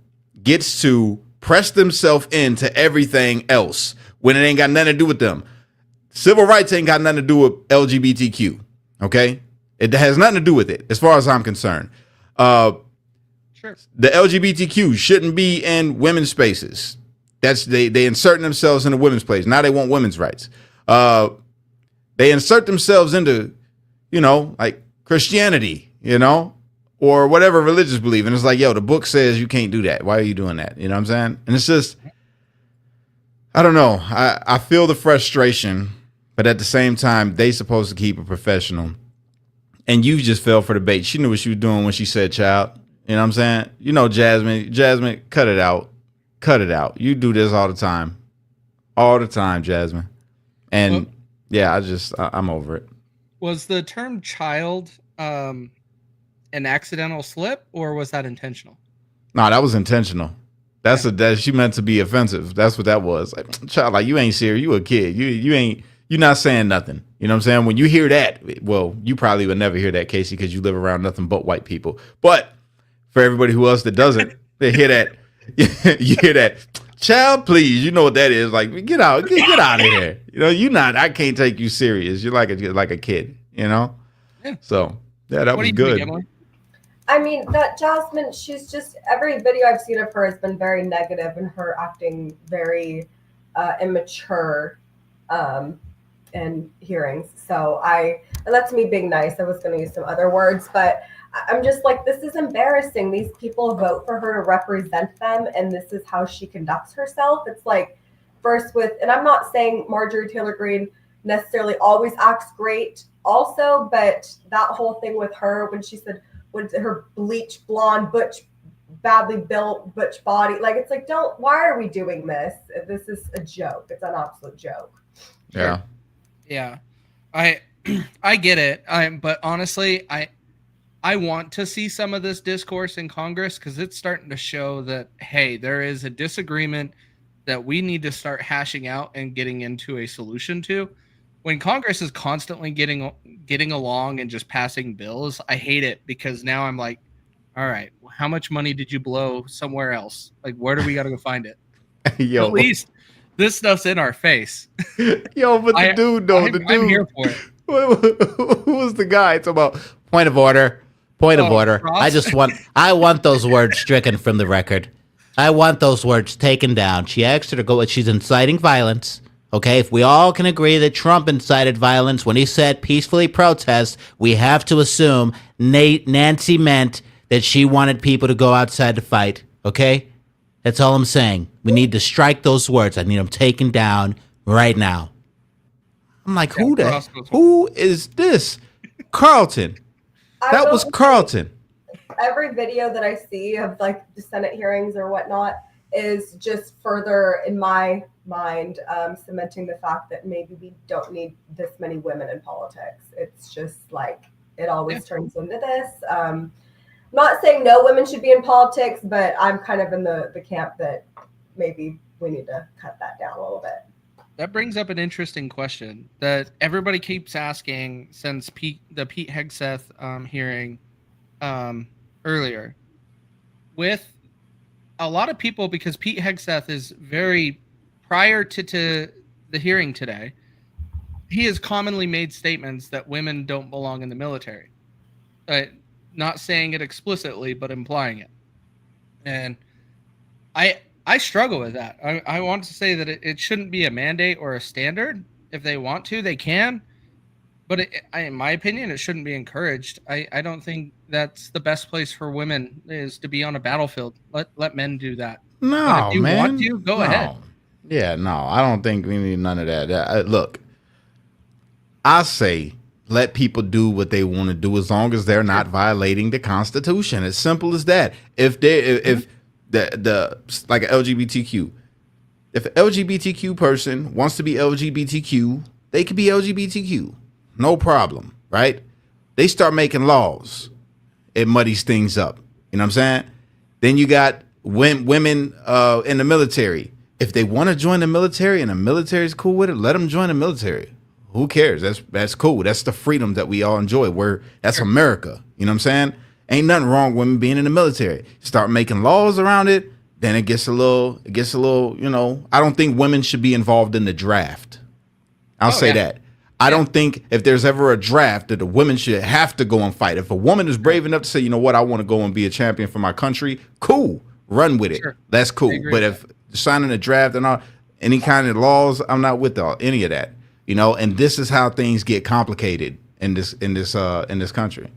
gets to press themselves into everything else when it ain't got nothing to do with them. Civil rights ain't got nothing to do with LGBTQ. Okay, it has nothing to do with it, as far as I'm concerned. Sure. The LGBTQ shouldn't be in women's spaces. That's they insert themselves into women's place. Now they want women's rights. They insert themselves into, like Christianity, or whatever religious belief. And it's like, yo, the book says you can't do that. Why are you doing that? You know what I'm saying? And it's just, I don't know. I feel the frustration, but at the same time, they supposed to keep it professional. And you just fell for the bait. She knew what she was doing when she said child. You know what I'm saying? Jasmine, cut it out. Cut it out. You do this all the time. All the time, Jasmine. And yeah, I'm over it. Was the term child an accidental slip, or was that intentional? No, that was intentional. That she meant to be offensive. That's what that was. Like, child, like, you ain't serious. You a kid. You're not saying nothing. You know what I'm saying? When you hear that, well, you probably would never hear that, Casey, because you live around nothing but white people. But for everybody who else that doesn't, they hear that. You hear that, child, please. You know what that is. Like, get out of here. I can't take you serious. You're like a kid, Yeah. So yeah, that was good. Think, I mean, that Jasmine, she's just, every video I've seen of her has been very negative and her acting very immature in hearings. So that's me being nice. I was going to use some other words, but I'm just like, this is embarrassing. These people vote for her to represent them, and this is how she conducts herself. It's like, first and I'm not saying Marjorie Taylor Greene necessarily always acts great also, but that whole thing with her when she said, with her bleach blonde, badly built butch body, like, it's like, why are we doing this? This is a joke. It's an absolute joke. Yeah. Yeah. I get it. But honestly, I want to see some of this discourse in Congress, because it's starting to show that, hey, there is a disagreement that we need to start hashing out and getting into a solution to. When Congress is constantly getting along and just passing bills, I hate it, because now I'm like, all right, how much money did you blow somewhere else? Like, where do we got to go find it? Yo. At least this stuff's in our face. Yo, but the dude, I'm here for it. Who was the guy? It's about point of order. Point of order. I want those words stricken from the record. I want those words taken down. She asked her to go. She's inciting violence. Okay, if we all can agree that Trump incited violence when he said peacefully protest, we have to assume Nancy meant that she wanted people to go outside to fight. Okay, that's all I'm saying. We need to strike those words. I need them taken down right now. I'm like, who is this? Carlton. That was Carlton. Every video that I see of like the Senate hearings or whatnot is just further, in my mind, cementing the fact that maybe we don't need this many women in politics. It's just like, it always turns into this. I'm not saying no women should be in politics, but I'm kind of in the camp that maybe we need to cut that down a little bit. That brings up an interesting question that everybody keeps asking since the Pete Hegseth hearing earlier. With a lot of people, because Pete Hegseth is very, prior to the hearing today, he has commonly made statements that women don't belong in the military. Not saying it explicitly, but implying it. And I struggle with that. I want to say that it shouldn't be a mandate or a standard. If they want to, they can. But in my opinion, it shouldn't be encouraged. I don't think that's the best place for women is to be on a battlefield. Let men do that. No, but if you man. want to, go ahead. Yeah, no, I don't think we need none of that. Look, I say let people do what they want to do as long as they're not violating the Constitution. As simple as that. If the like an LGBTQ, if an LGBTQ person wants to be LGBTQ, they can be LGBTQ. No problem, right? They start making laws. It muddies things up. You know what I'm saying? Then you got women in the military. If they want to join the military and the military is cool with it, let them join the military. Who cares? That's cool. That's the freedom that we all enjoy. That's America. You know what I'm saying? Ain't nothing wrong with women being in the military. Start making laws around it. then it gets a little, you know, I don't think women should be involved in the draft. I'll say that. I don't think if there's ever a draft that the women should have to go and fight. If a woman is brave enough to say, you know what, I want to go and be a champion for my country, cool, run with it. Sure. That's cool. But if signing a draft and all, any kind of laws, I'm not with any of that. You know, and this is how things get complicated in this country.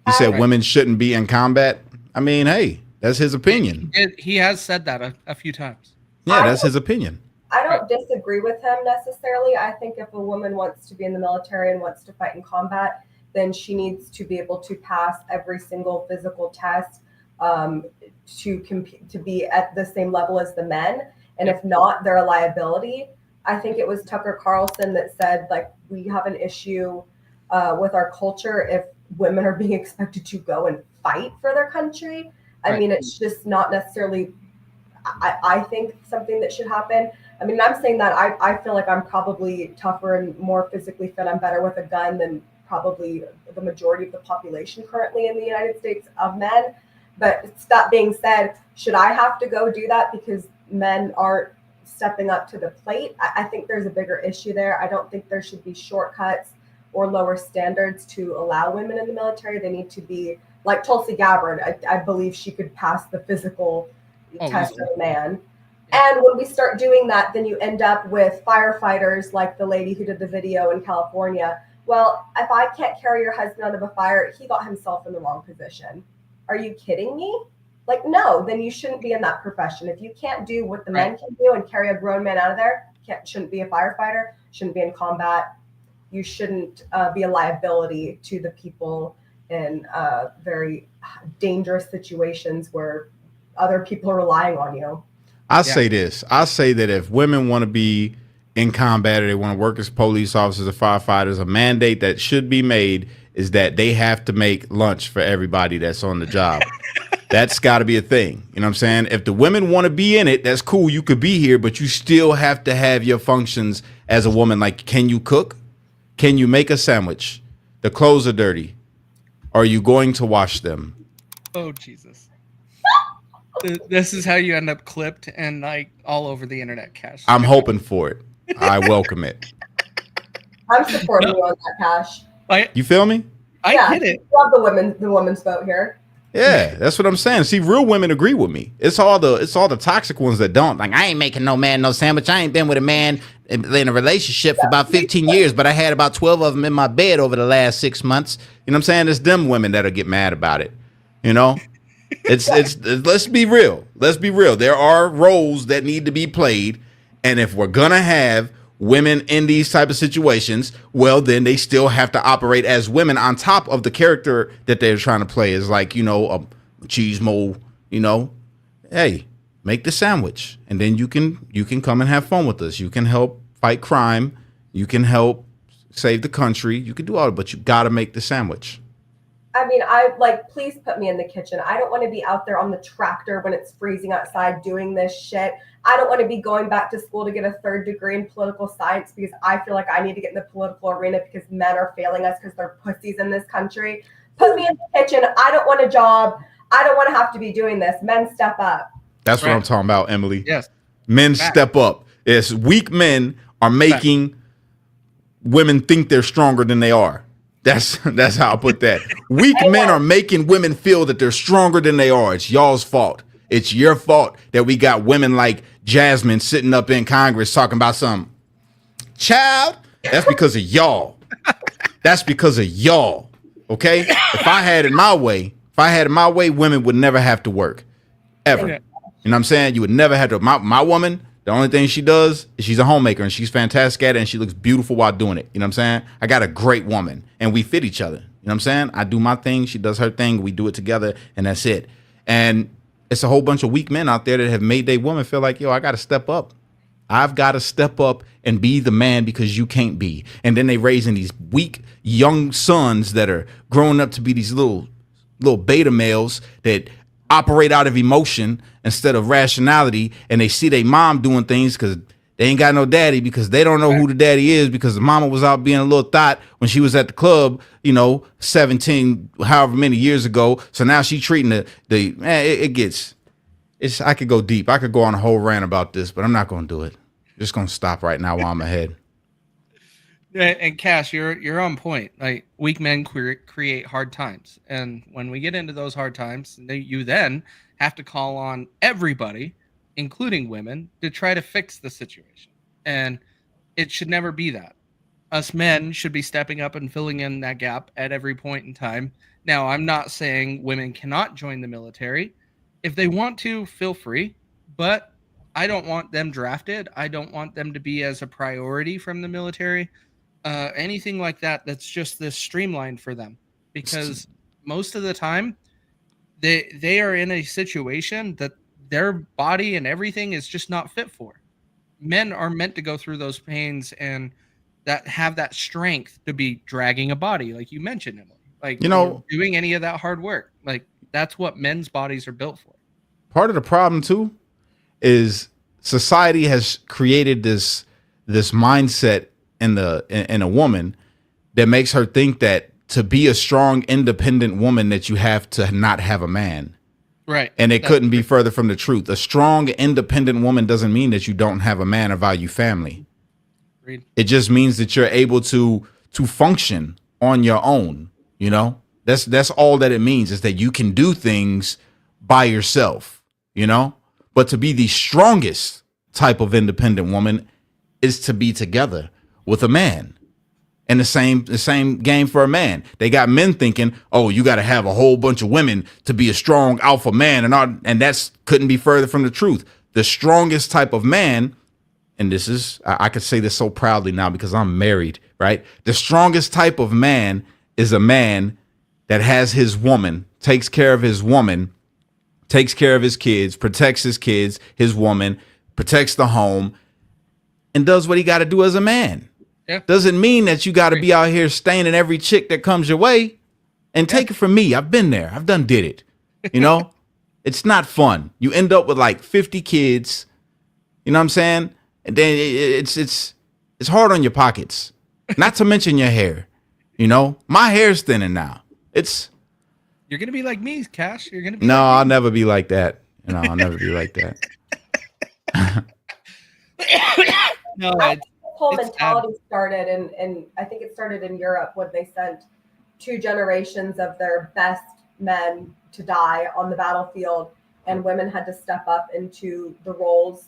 You said women shouldn't be in combat. I mean, hey, that's his opinion. He has said that a few times. Yeah, that's his opinion. I don't disagree with him necessarily. I think if a woman wants to be in the military and wants to fight in combat, then she needs to be able to pass every single physical test to be at the same level as the men. And if not, they're a liability. I think it was Tucker Carlson that said, like, we have an issue with our culture if women are being expected to go and fight for their country. I mean, it's just not necessarily, I think, something that should happen. I mean, I'm saying that I feel like I'm probably tougher and more physically fit. I'm better with a gun than probably the majority of the population currently in the United States of men. But that being said, should I have to go do that because men aren't stepping up to the plate? I think there's a bigger issue there. I don't think there should be shortcuts or lower standards to allow women in the military. They need to be like Tulsi Gabbard. I believe she could pass the physical test of a man. And when we start doing that, then you end up with firefighters like the lady who did the video in California. Well, if I can't carry your husband out of a fire, he got himself in the wrong position. Are you kidding me? Like, no, then you shouldn't be in that profession. If you can't do what the men can do and carry a grown man out of there, shouldn't be a firefighter, shouldn't be in combat. You shouldn't be a liability to the people in very dangerous situations where other people are relying on you. I'll say this. I'll say that if women want to be in combat or they want to work as police officers or firefighters, a mandate that should be made is that they have to make lunch for everybody that's on the job. That's got to be a thing. You know what I'm saying? If the women want to be in it, that's cool. You could be here, but you still have to have your functions as a woman. Like, can you cook? Can you make a sandwich? The clothes are dirty. Are you going to wash them? Oh, Jesus. This is how you end up clipped and like all over the internet, Cash. I'm hoping for it. I welcome it. I'm supporting you on that, Cash. You feel me? I get it. Love the women's vote here. Yeah, that's what I'm saying. See, real women agree with me. It's all the toxic ones that don't. Like, I ain't making no man no sandwich. I ain't been with a man in a relationship for about 15 years, but I had about 12 of them in my bed over the last 6 months. You know what I'm saying? It's them women that'll get mad about it. You know? It's let's be real. Let's be real. There are roles that need to be played, and if we're gonna have women in these type of situations, well, then they still have to operate as women on top of the character that they're trying to play. Is like, you know, a cheese mold. You know, hey, make the sandwich, and then you can come and have fun with us. You can help fight crime. You can help save the country. You can do all, but you got to make the sandwich. I mean, please put me in the kitchen. I don't want to be out there on the tractor when it's freezing outside doing this shit. I don't want to be going back to school to get a 3rd degree in political science because I feel like I need to get in the political arena because men are failing us because they're pussies in this country. Put me in the kitchen. I don't want a job. I don't want to have to be doing this. Men, step up. That's what I'm talking about, Emily. Yes. Men step up. It's weak men are making women think they're stronger than they are. That's how I put that. Weak men are making women feel that they're stronger than they are. It's y'all's fault. It's your fault that we got women like Jasmine sitting up in Congress talking about some child. That's because of y'all. That's because of y'all. Okay? If I had it my way, women would never have to work. Ever. You know what I'm saying? You would never have to. My woman, the only thing she does is she's a homemaker and she's fantastic at it and she looks beautiful while doing it. You know what I'm saying? I got a great woman and we fit each other. You know what I'm saying? I do my thing. She does her thing. We do it together and that's it. And it's a whole bunch of weak men out there that have made their woman feel like, yo, I got to step up. I've got to step up and be the man because you can't be. And then they raising these weak young sons that are growing up to be these little beta males that operate out of emotion instead of rationality. And they see their mom doing things because they ain't got no daddy, because they don't know who the daddy is, because the mama was out being a little thought when she was at the club, 17, however many years ago. So now she treating it gets I could go deep. I could go on a whole rant about this, but I'm not going to do it. I'm just going to stop right now while I'm ahead. And Cash, you're on point. Like, weak men create hard times, and when we get into those hard times, you then have to call on everybody, including women, to try to fix the situation. And it should never be that. Us men should be stepping up and filling in that gap at every point in time. Now, I'm not saying women cannot join the military. If they want to, feel free, but I don't want them drafted. I don't want them to be as a priority from the military. Anything like that, that's just this streamlined for them, because most of the time they are in a situation that their body and everything is just not fit for. Men are meant to go through those pains and that have that strength to be dragging a body, like you mentioned, Emily. Like, doing any of that hard work. Like, that's what men's bodies are built for. Part of the problem too is society has created this mindset in a woman that makes her think that to be a strong, independent woman that you have to not have a man. Right. And it couldn't be further from the truth. A strong, independent woman doesn't mean that you don't have a man or value family. Agreed. It just means that you're able to function on your own. That's all that it means, is that you can do things by yourself, but to be the strongest type of independent woman is to be together with a man. And the same game for a man. They got men thinking, oh, you got to have a whole bunch of women to be a strong alpha man. And that's couldn't be further from the truth. The strongest type of man, and this is, I could say this so proudly now because I'm married, right? The strongest type of man is a man that has his woman, takes care of his woman, takes care of his kids, protects his kids, his woman, protects the home, and does what he got to do as a man. Yeah. Doesn't mean that you got to be out here staining every chick that comes your way. And take it from me, I've been there. I've did it. It's not fun. You end up with like 50 kids. You know what I'm saying? And then it's hard on your pockets. Not to mention your hair. My hair's thinning now. You're gonna be like me, Cash. You're gonna be. No, like I'll never be like that. I'll never be like that. No, the whole mentality started, and I think it started in Europe when they sent 2 generations of their best men to die on the battlefield, and women had to step up into the roles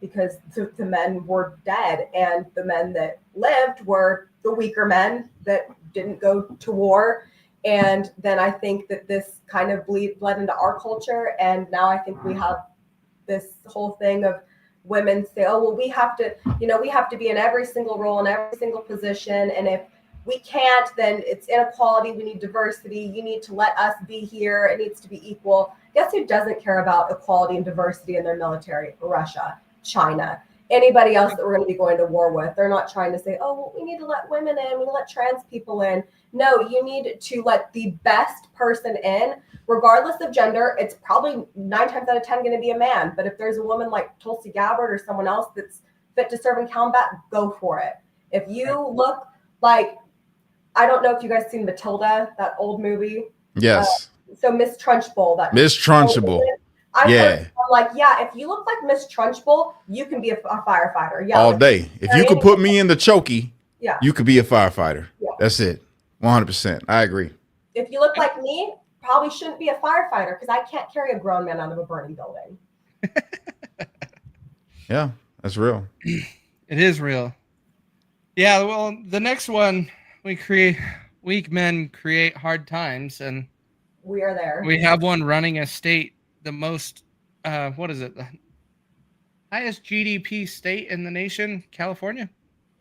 because the men were dead, and the men that lived were the weaker men that didn't go to war. And then I think that this kind of bled into our culture, and now I think we have this whole thing of women say, oh, well, we have to be in every single role, in every single position. And if we can't, then it's inequality. We need diversity. You need to let us be here. It needs to be equal. Guess who doesn't care about equality and diversity in their military? Russia, China, anybody else that we're going to be going to war with. They're not trying to say, oh, well, we need to let women in. We need to let trans people in. No, you need to let the best person in, regardless of gender. It's probably 9 times out of 10 going to be a man. But if there's a woman like Tulsi Gabbard or someone else that's fit to serve in combat, go for it. If you look like, I don't know if you guys seen Matilda, that old movie. Yes. So Miss Trunchbull. Miss Trunchbull. I'm like, yeah, if you look like Miss Trunchbull, you can be a firefighter. Yeah. All day. If you could put me in the chokey, yeah, you could be a firefighter. Yeah. That's it. 100%. I agree. If you look like me, probably shouldn't be a firefighter because I can't carry a grown man out of a burning building. Yeah, that's real. It is real. Yeah, well, the next one, weak men create hard times, and we are there. We have one running a state, the most, what is it? The highest GDP state in the nation, California.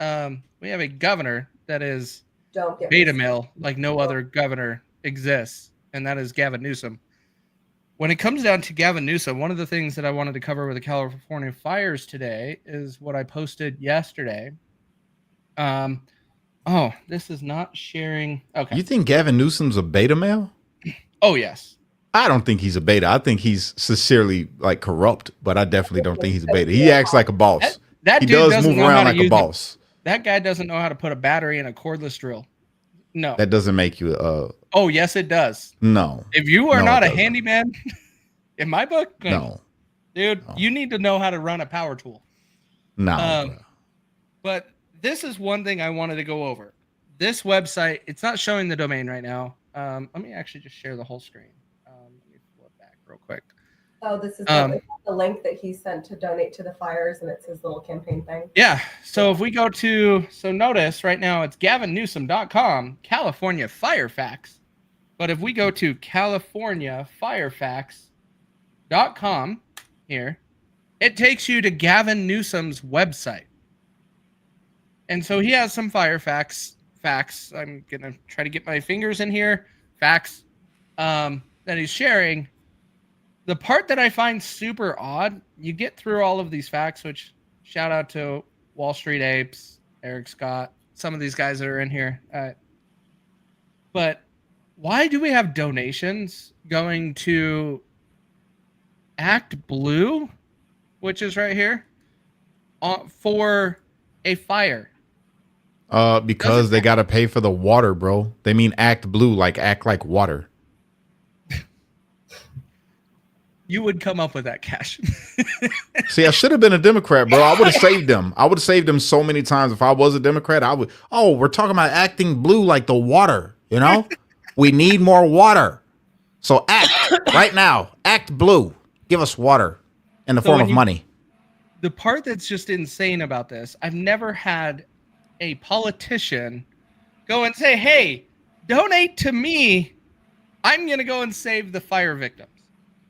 We have a governor that is beta male, like no other governor exists, and that is Gavin Newsom. When it comes down to Gavin Newsom, one of the things that I wanted to cover with the California fires today is what I posted yesterday. Oh, this is not sharing. Okay. You think Gavin Newsom's a beta male? Oh, yes. I don't think he's a beta. I think he's sincerely like corrupt, but I definitely don't think he's a beta. He acts like a boss. That he dude does move know how around to like a use boss. That guy doesn't know how to put a battery in a cordless drill. No. That doesn't make you Oh, yes, it does. No. If you are not a handyman, In my book, No. dude, you need to know how to run a power tool. No. But this is one thing I wanted to go over. This website, it's not showing the domain right now. Let me actually just share the whole screen. Let me flip back real quick. Oh, this is the link that he sent to donate to the fires, and it's his little campaign thing. Yeah. So if we go to, notice right now it's gavinnewsom.com, California Fire Facts. But if we go to californiafirefacts.com here, it takes you to Gavin Newsom's website. And so he has some fire facts. I'm going to try to get my fingers in here. Facts that he's sharing. The part that I find super odd, you get through all of these facts, which shout out to Wall Street Apes, Eric Scott, some of these guys that are in here. But why do we have donations going to Act Blue, which is right here, for a fire? Because they got to pay for the water, bro. They mean act blue, like act like water. You would come up with that, Cash. See, I should have been a Democrat, bro. I would have saved them. I would have saved them so many times. If I was a Democrat, I would. Oh, we're talking about acting blue like the water, you know? We need more water. So act right now. Act blue. Give us water in the form of money. The part that's just insane about this, I've never had a politician go and say, hey, donate to me. I'm going to go and save the fire victims.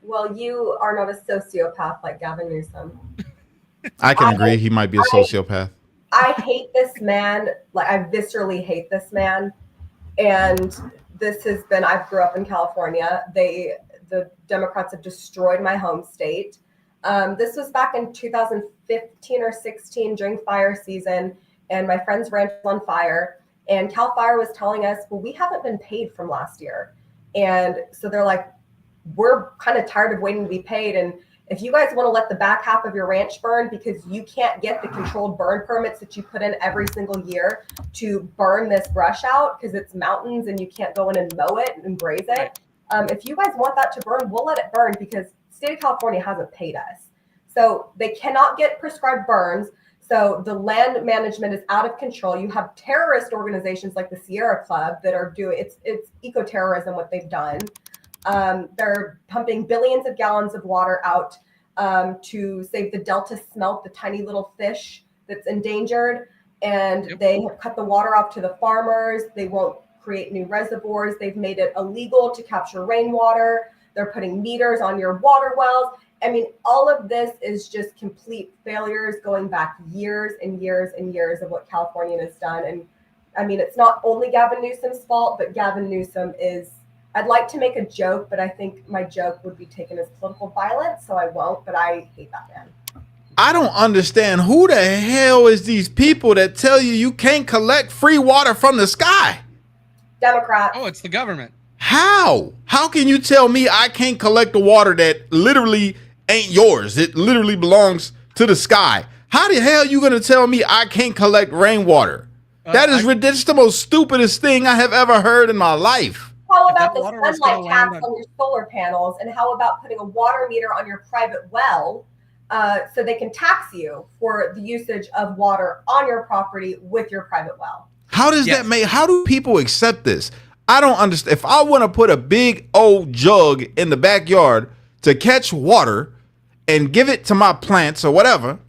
Well, you are not a sociopath like Gavin Newsom. I can agree. He might be a sociopath. I hate this man. Like, I viscerally hate this man. And this has been, I grew up in California. The Democrats have destroyed my home state. This was back in 2015 or 16 during fire season. And my friend's ranch was on fire. And CAL FIRE was telling us, well, we haven't been paid from last year. And so they're like, we're kind of tired of waiting to be paid. And if you guys want to let the back half of your ranch burn because you can't get the controlled burn permits that you put in every single year to burn this brush out because it's mountains and you can't go in and mow it and graze it. If you guys want that to burn, we'll let it burn because the state of California hasn't paid us. So they cannot get prescribed burns. So the land management is out of control. You have terrorist organizations like the Sierra Club that are doing, it's eco-terrorism what they've done. They're pumping billions of gallons of water out to save the Delta smelt, the tiny little fish that's endangered. And they have cut the water off to the farmers. They won't create new reservoirs. They've made it illegal to capture rainwater. They're putting meters on your water wells. I mean, all of this is just complete failures going back years and years and years of what California has done. And I mean, it's not only Gavin Newsom's fault, but Gavin Newsom is, I'd like to make a joke, but I think my joke would be taken as political violence, so I won't, but I hate that man. I don't understand who the hell is these people that tell you can't collect free water from the sky? Democrats. Oh, it's the government. How? How can you tell me I can't collect the water that literally ain't yours? It literally belongs to the sky. How the hell are you going to tell me I can't collect rainwater? That is ridiculous. The most stupidest thing I have ever heard in my life. How about the sunlight tax on your solar panels? And how about putting a water meter on your private well so they can tax you for the usage of water on your property with your private well? How does that make, how do people accept this? I don't understand. If I want to put a big old jug in the backyard to catch water and give it to my plants or whatever,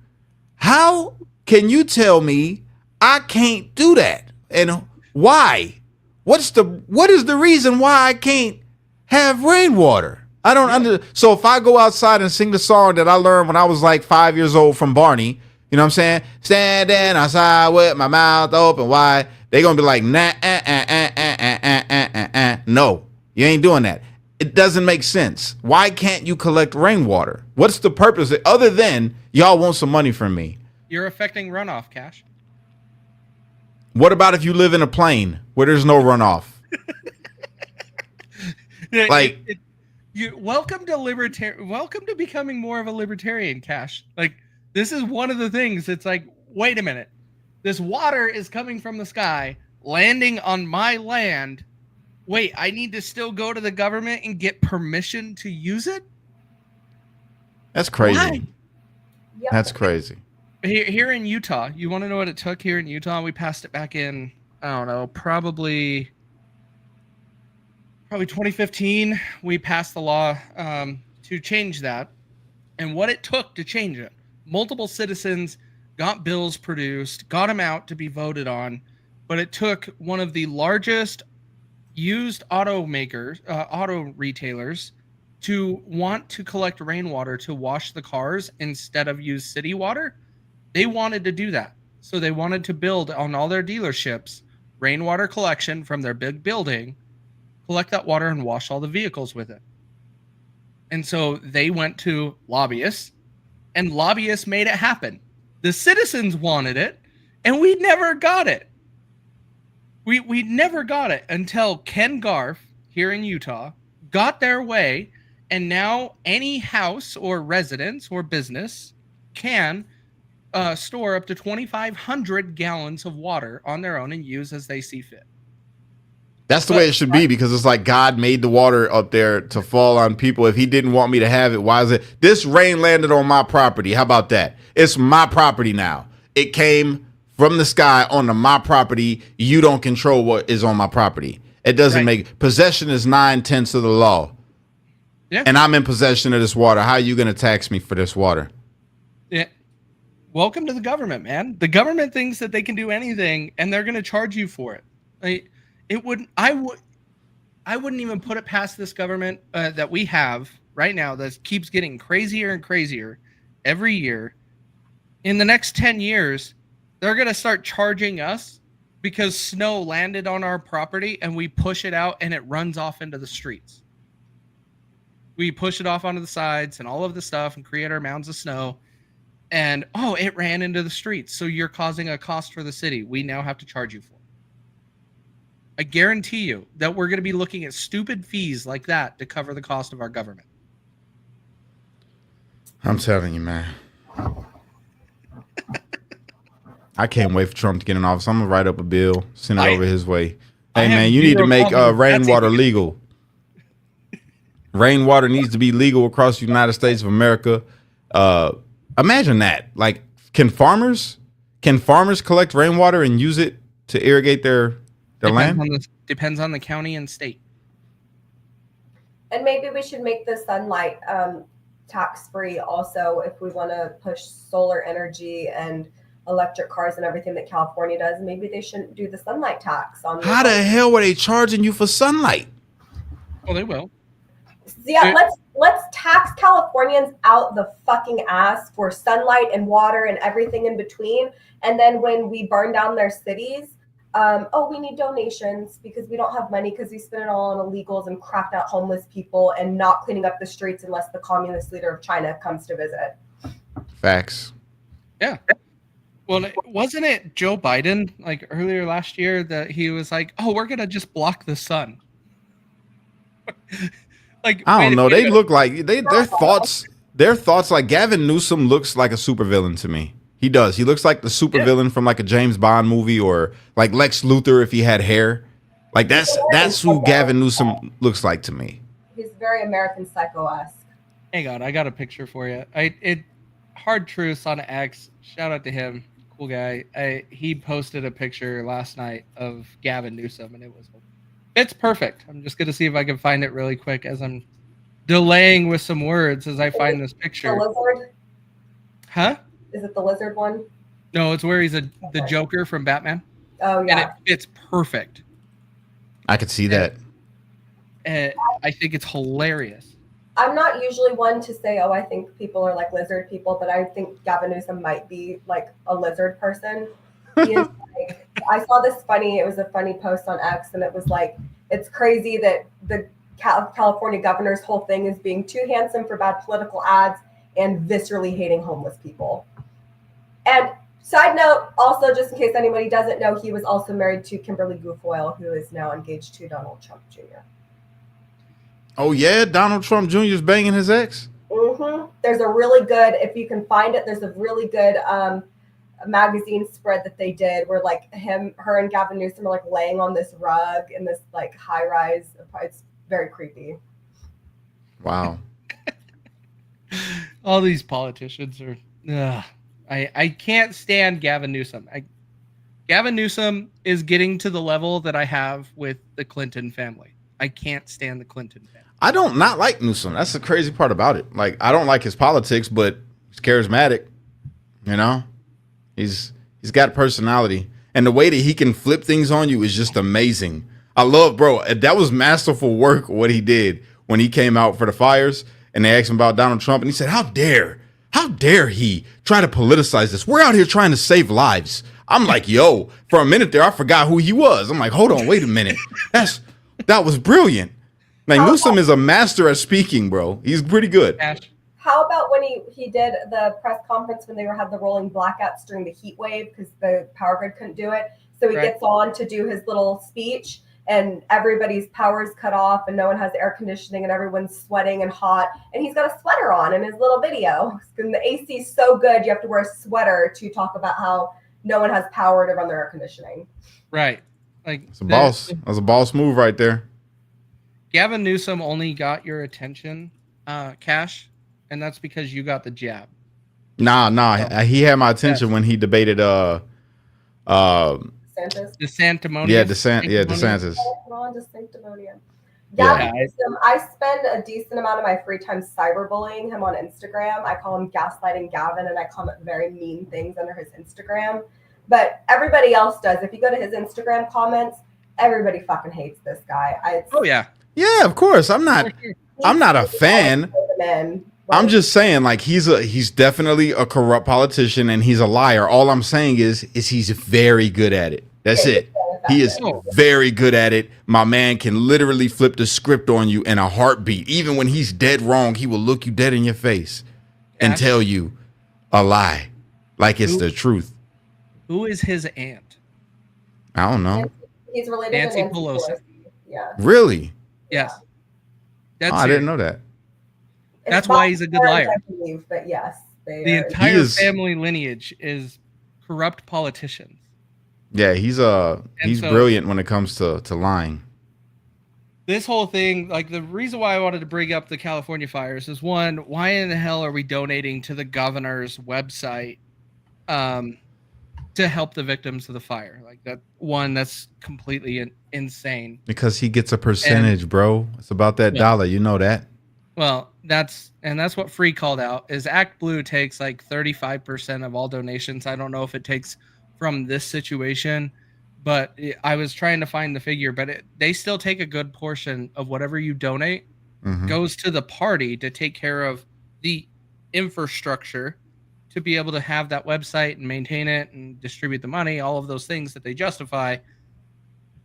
how can you tell me I can't do that? And why? What is the reason why I can't have rainwater? I don't So if I go outside and sing the song that I learned when I was like 5 years old from Barney, you know what I'm saying? Standing outside with my mouth open wide. They're going to be like, nah, no, you ain't doing that. It doesn't make sense. Why can't you collect rainwater? What's the purpose other than y'all want some money from me? You're affecting runoff, Cash. What about if you live in a plane where there's no runoff? Welcome to becoming more of a libertarian, Cash. Like, this is one of the things. It's like, wait a minute. This water is coming from the sky, landing on my land. Wait, I need to still go to the government and get permission to use it? That's crazy. Why? Yep. That's crazy. Here in Utah, you want to know what it took here in Utah? We passed it back in, I don't know, probably 2015. We passed the law to change that. And what it took to change it, multiple citizens got bills produced, got them out to be voted on, but it took one of the largest used auto retailers to want to collect rainwater to wash the cars instead of use city water. They wanted to do that. So they wanted to build on all their dealerships rainwater collection from their big building, collect that water and wash all the vehicles with it. And so they went to lobbyists, and lobbyists made it happen. The citizens wanted it, and we never got it. We never got it until Ken Garff here in Utah got their way, and now any house or residence or business can store up to 2,500 gallons of water on their own and use as they see fit. That's the way it should be, because it's like God made the water up there to fall on people. If he didn't want me to have it, why is it? This rain landed on my property. How about that? It's my property now. It came from the sky onto my property. You don't control what is on my property. It doesn't make possession is 9/10 of the law. Yeah. And I'm in possession of this water. How are you going to tax me for this water? Yeah. Welcome to the government, man. The government thinks that they can do anything, and they're going to charge you for it. I wouldn't even put it past this government that we have right now that keeps getting crazier and crazier every year. In the next 10 years, they're going to start charging us because snow landed on our property and we push it out and it runs off into the streets. We push it off onto the sides and all of the stuff and create our mounds of snow. And, it ran into the streets. So you're causing a cost for the city. We now have to charge you for it. I guarantee you that we're going to be looking at stupid fees like that to cover the cost of our government. I'm telling you, man. I can't wait for Trump to get in office. I'm going to write up a bill, send it over his way. Hey, man, you need to make rainwater legal. Rainwater needs to be legal across the United States of America. Imagine that. Like, can farmers collect rainwater and use it to irrigate their land? Depends on the county and state. And maybe we should make the sunlight tax-free also if we want to push solar energy and electric cars and everything that California does. Maybe they shouldn't do the sunlight tax. How the hell were they charging you for sunlight? Well, they will. Yeah, let's tax Californians out the fucking ass for sunlight and water and everything in between. And then when we burn down their cities, we need donations because we don't have money because we spend it all on illegals and cracked out homeless people and not cleaning up the streets unless the communist leader of China comes to visit. Facts. Yeah. Well, wasn't it Joe Biden like earlier last year that he was like, we're going to just block the sun? Like, I don't know. They look like their thoughts like Gavin Newsom looks like a supervillain to me. He does. He looks like the supervillain from like a James Bond movie or like Lex Luthor if he had hair. Like that's who Gavin Newsom looks like to me. He's very American Psycho-esque. Hang on, I got a picture for you. Hard Truths on X. Shout out to him, cool guy. He posted a picture last night of Gavin Newsom, and it's perfect. I'm just gonna see if I can find it really quick as I'm delaying with some words as I find this picture. The lizard? Huh? Is it the lizard one? No, it's where he's the Joker from Batman. Oh, yeah. And it fits perfect. I could see that. I think it's hilarious. I'm not usually one to say, I think people are like lizard people, but I think Gavin Newsom might be like a lizard person. He is like, I saw this it was a funny post on X, and it was like, it's crazy that the California governor's whole thing is being too handsome for bad political ads and viscerally hating homeless people. And side note, also, just in case anybody doesn't know, he was also married to Kimberly Guilfoyle, who is now engaged to Donald Trump Jr. Oh, yeah? Donald Trump Jr. is banging his ex? Mm-hmm. There's a really good, if you can find it, there's a really good magazine spread that they did where like her and Gavin Newsom are like laying on this rug in this like high rise. It's very creepy. Wow. All these politicians are. I can't stand Gavin Newsom. Gavin Newsom is getting to the level that I have with the Clinton family. I can't stand the Clinton family. I don't not like Newsom. That's the crazy part about it. Like, I don't like his politics, but he's charismatic. You know, he's got personality, and the way that he can flip things on you is just amazing. I love, bro. That was masterful work. What he did when he came out for the fires, and they asked him about Donald Trump, and he said, "How dare he try to politicize this? We're out here trying to save lives." I'm like, yo, for a minute there, I forgot who he was. I'm like, hold on, wait a minute. That was brilliant. Like, Newsom is a master at speaking, bro. He's pretty good. How about when he did the press conference when they had the rolling blackouts during the heat wave because the power grid couldn't do it? So he gets on to do his little speech, and everybody's power's cut off, and no one has air conditioning, and everyone's sweating and hot, and he's got a sweater on in his little video. And the AC is so good, you have to wear a sweater to talk about how no one has power to run their air conditioning. Right. Like, it's a boss. That was a boss move right there. Gavin Newsom only got your attention, Cash, and that's because you got the jab. Nah. He had my attention when he debated DeSantis. DeSantimonious. DeSantis. Gavin Newsom, I spend a decent amount of my free time cyberbullying him on Instagram. I call him gaslighting Gavin, and I comment very mean things under his Instagram. But everybody else does. If you go to his Instagram comments, everybody fucking hates this guy. Yeah, of course. I'm not a fan. I'm just saying, like, he's definitely a corrupt politician, and he's a liar. All I'm saying is he's very good at it. That's it. He is very good at it. My man can literally flip the script on you in a heartbeat. Even when he's dead wrong, he will look you dead in your face and tell you a lie like it's the truth. Who is his aunt? I don't know. He's related Nancy to Nancy Pelosi. Yeah. Really? Yes. I didn't know that. That's why he's a good liar. I believe, but yes, The entire family lineage is corrupt politicians. Yeah, he's brilliant when it comes to lying. This whole thing, like, the reason why I wanted to bring up the California fires is, one, why in the hell are we donating to the governor's website to help the victims of the fire? Like, that's completely insane. Because he gets a percentage, bro. It's about that dollar. You know that. Well, that's what Free called out, is Act Blue takes like 35% of all donations. I don't know if it takes from this situation, but I was trying to find the figure, but they still take a good portion of whatever you donate goes to the party to take care of the infrastructure to be able to have that website and maintain it and distribute the money, all of those things that they justify.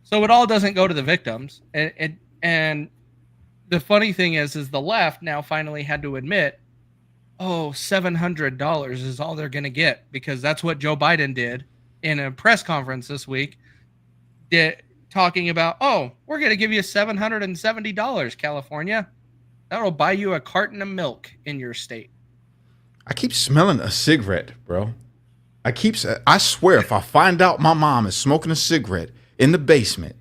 So it all doesn't go to the victims. And the funny thing is the left now finally had to admit, $700 is all they're going to get, because that's what Joe Biden did in a press conference this week, talking about, we're going to give you $770, California. That'll buy you a carton of milk in your state. I keep smelling a cigarette, bro. I swear, if I find out my mom is smoking a cigarette in the basement,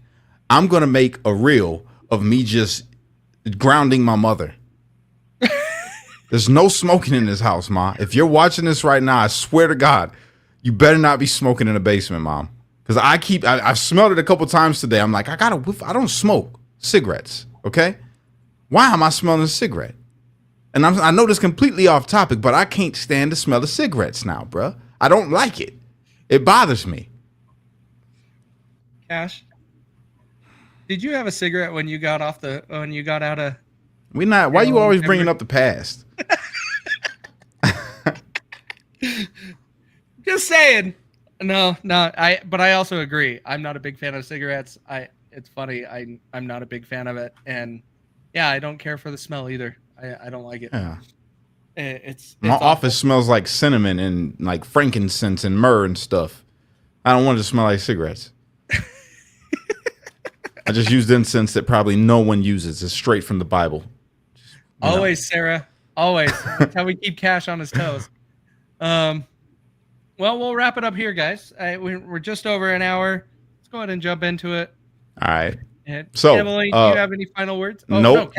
I'm going to make a reel of me just grounding my mother. There's no smoking in this house, Ma. If you're watching this right now, I swear to God, you better not be smoking in the basement, Mom. Because I've smelled it a couple times today. I'm like, I don't smoke cigarettes, okay? Why am I smelling a cigarette? And I know this is completely off topic, but I can't stand the smell of cigarettes now, bro. I don't like it. It bothers me. Cash, did you have a cigarette when you got out of? Why you always bringing up the past? Just saying. No. But I also agree. I'm not a big fan of cigarettes. It's funny. I'm not a big fan of it, and I don't care for the smell either. I don't like it. Yeah. It's my office smells like cinnamon and like frankincense and myrrh and stuff. I don't want it to smell like cigarettes. I just used incense that probably no one uses. It's straight from the Bible. Always, Sarah. Always. That's how we keep Cash on his toes. Well, we'll wrap it up here, guys. We're just over an hour. Let's go ahead and jump into it. All right. So, Emily, do you have any final words? Nope.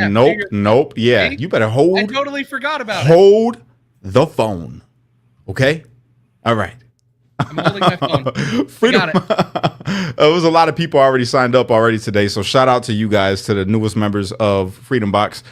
Yeah, you better hold. I totally forgot about Hold the phone. Okay? All right. I'm holding my phone. Freedom. Got it. It was a lot of people already signed up already today. So shout out to you guys, to the newest members of Freedom Box,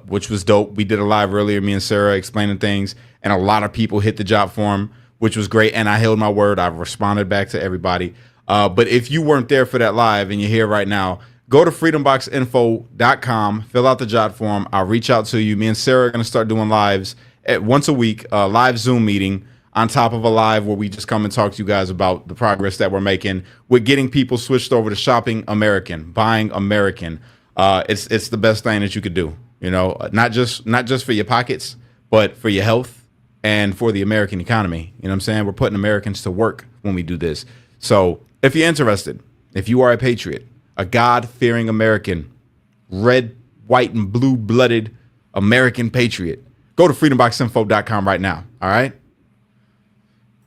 which was dope. We did a live earlier, me and Sarah explaining things, and a lot of people hit the job form, which was great. And I held my word. I've responded back to everybody. But if you weren't there for that live and you're here right now, go to freedomboxinfo.com, fill out the jot form. I'll reach out to you. Me and Sarah are going to start doing lives once a week, live Zoom meeting on top of a live where we just come and talk to you guys about the progress that we're making with getting people switched over to shopping American, buying American. It's the best thing that you could do, you know, not just for your pockets, but for your health and for the American economy. You know what I'm saying? We're putting Americans to work when we do this. So if you're interested, if you are a patriot, a God-fearing American, red, white, and blue-blooded American patriot, go to freedomboxinfo.com right now. All right?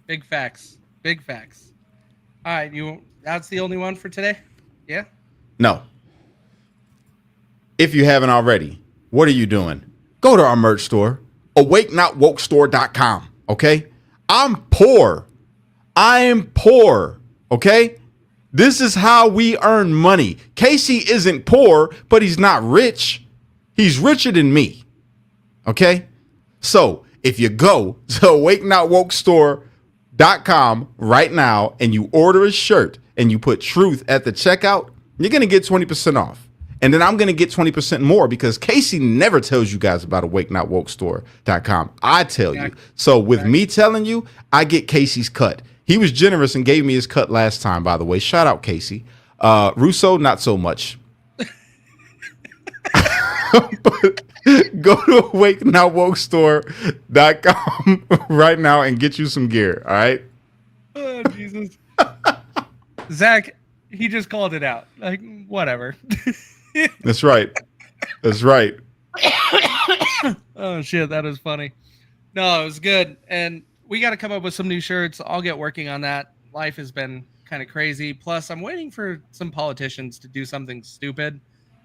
Big facts. Big facts. All right, that's the only one for today? Yeah? No. If you haven't already, what are you doing? Go to our merch store, awakenotwokestore.com, okay? I'm poor. I am poor, okay? This is how we earn money. Casey isn't poor, but he's not rich. He's richer than me, okay? So if you go to awakenotwokestore.com right now and you order a shirt and you put truth at the checkout, you're going to get 20% off. And then I'm going to get 20% more because Casey never tells you guys about awakenotwokestore.com. I tell you. So with me telling you, I get Casey's cut. He was generous and gave me his cut last time, by the way. Shout out, Casey. Russo, not so much. But go to awakenotwokestore.com right now and get you some gear, all right? Oh, Jesus. Zach, he just called it out. Like, whatever. That's right. That's right. Oh, shit, that is funny. No, it was good. And we got to come up with some new shirts. I'll get working on that. Life has been kind of crazy. Plus, I'm waiting for some politicians to do something stupid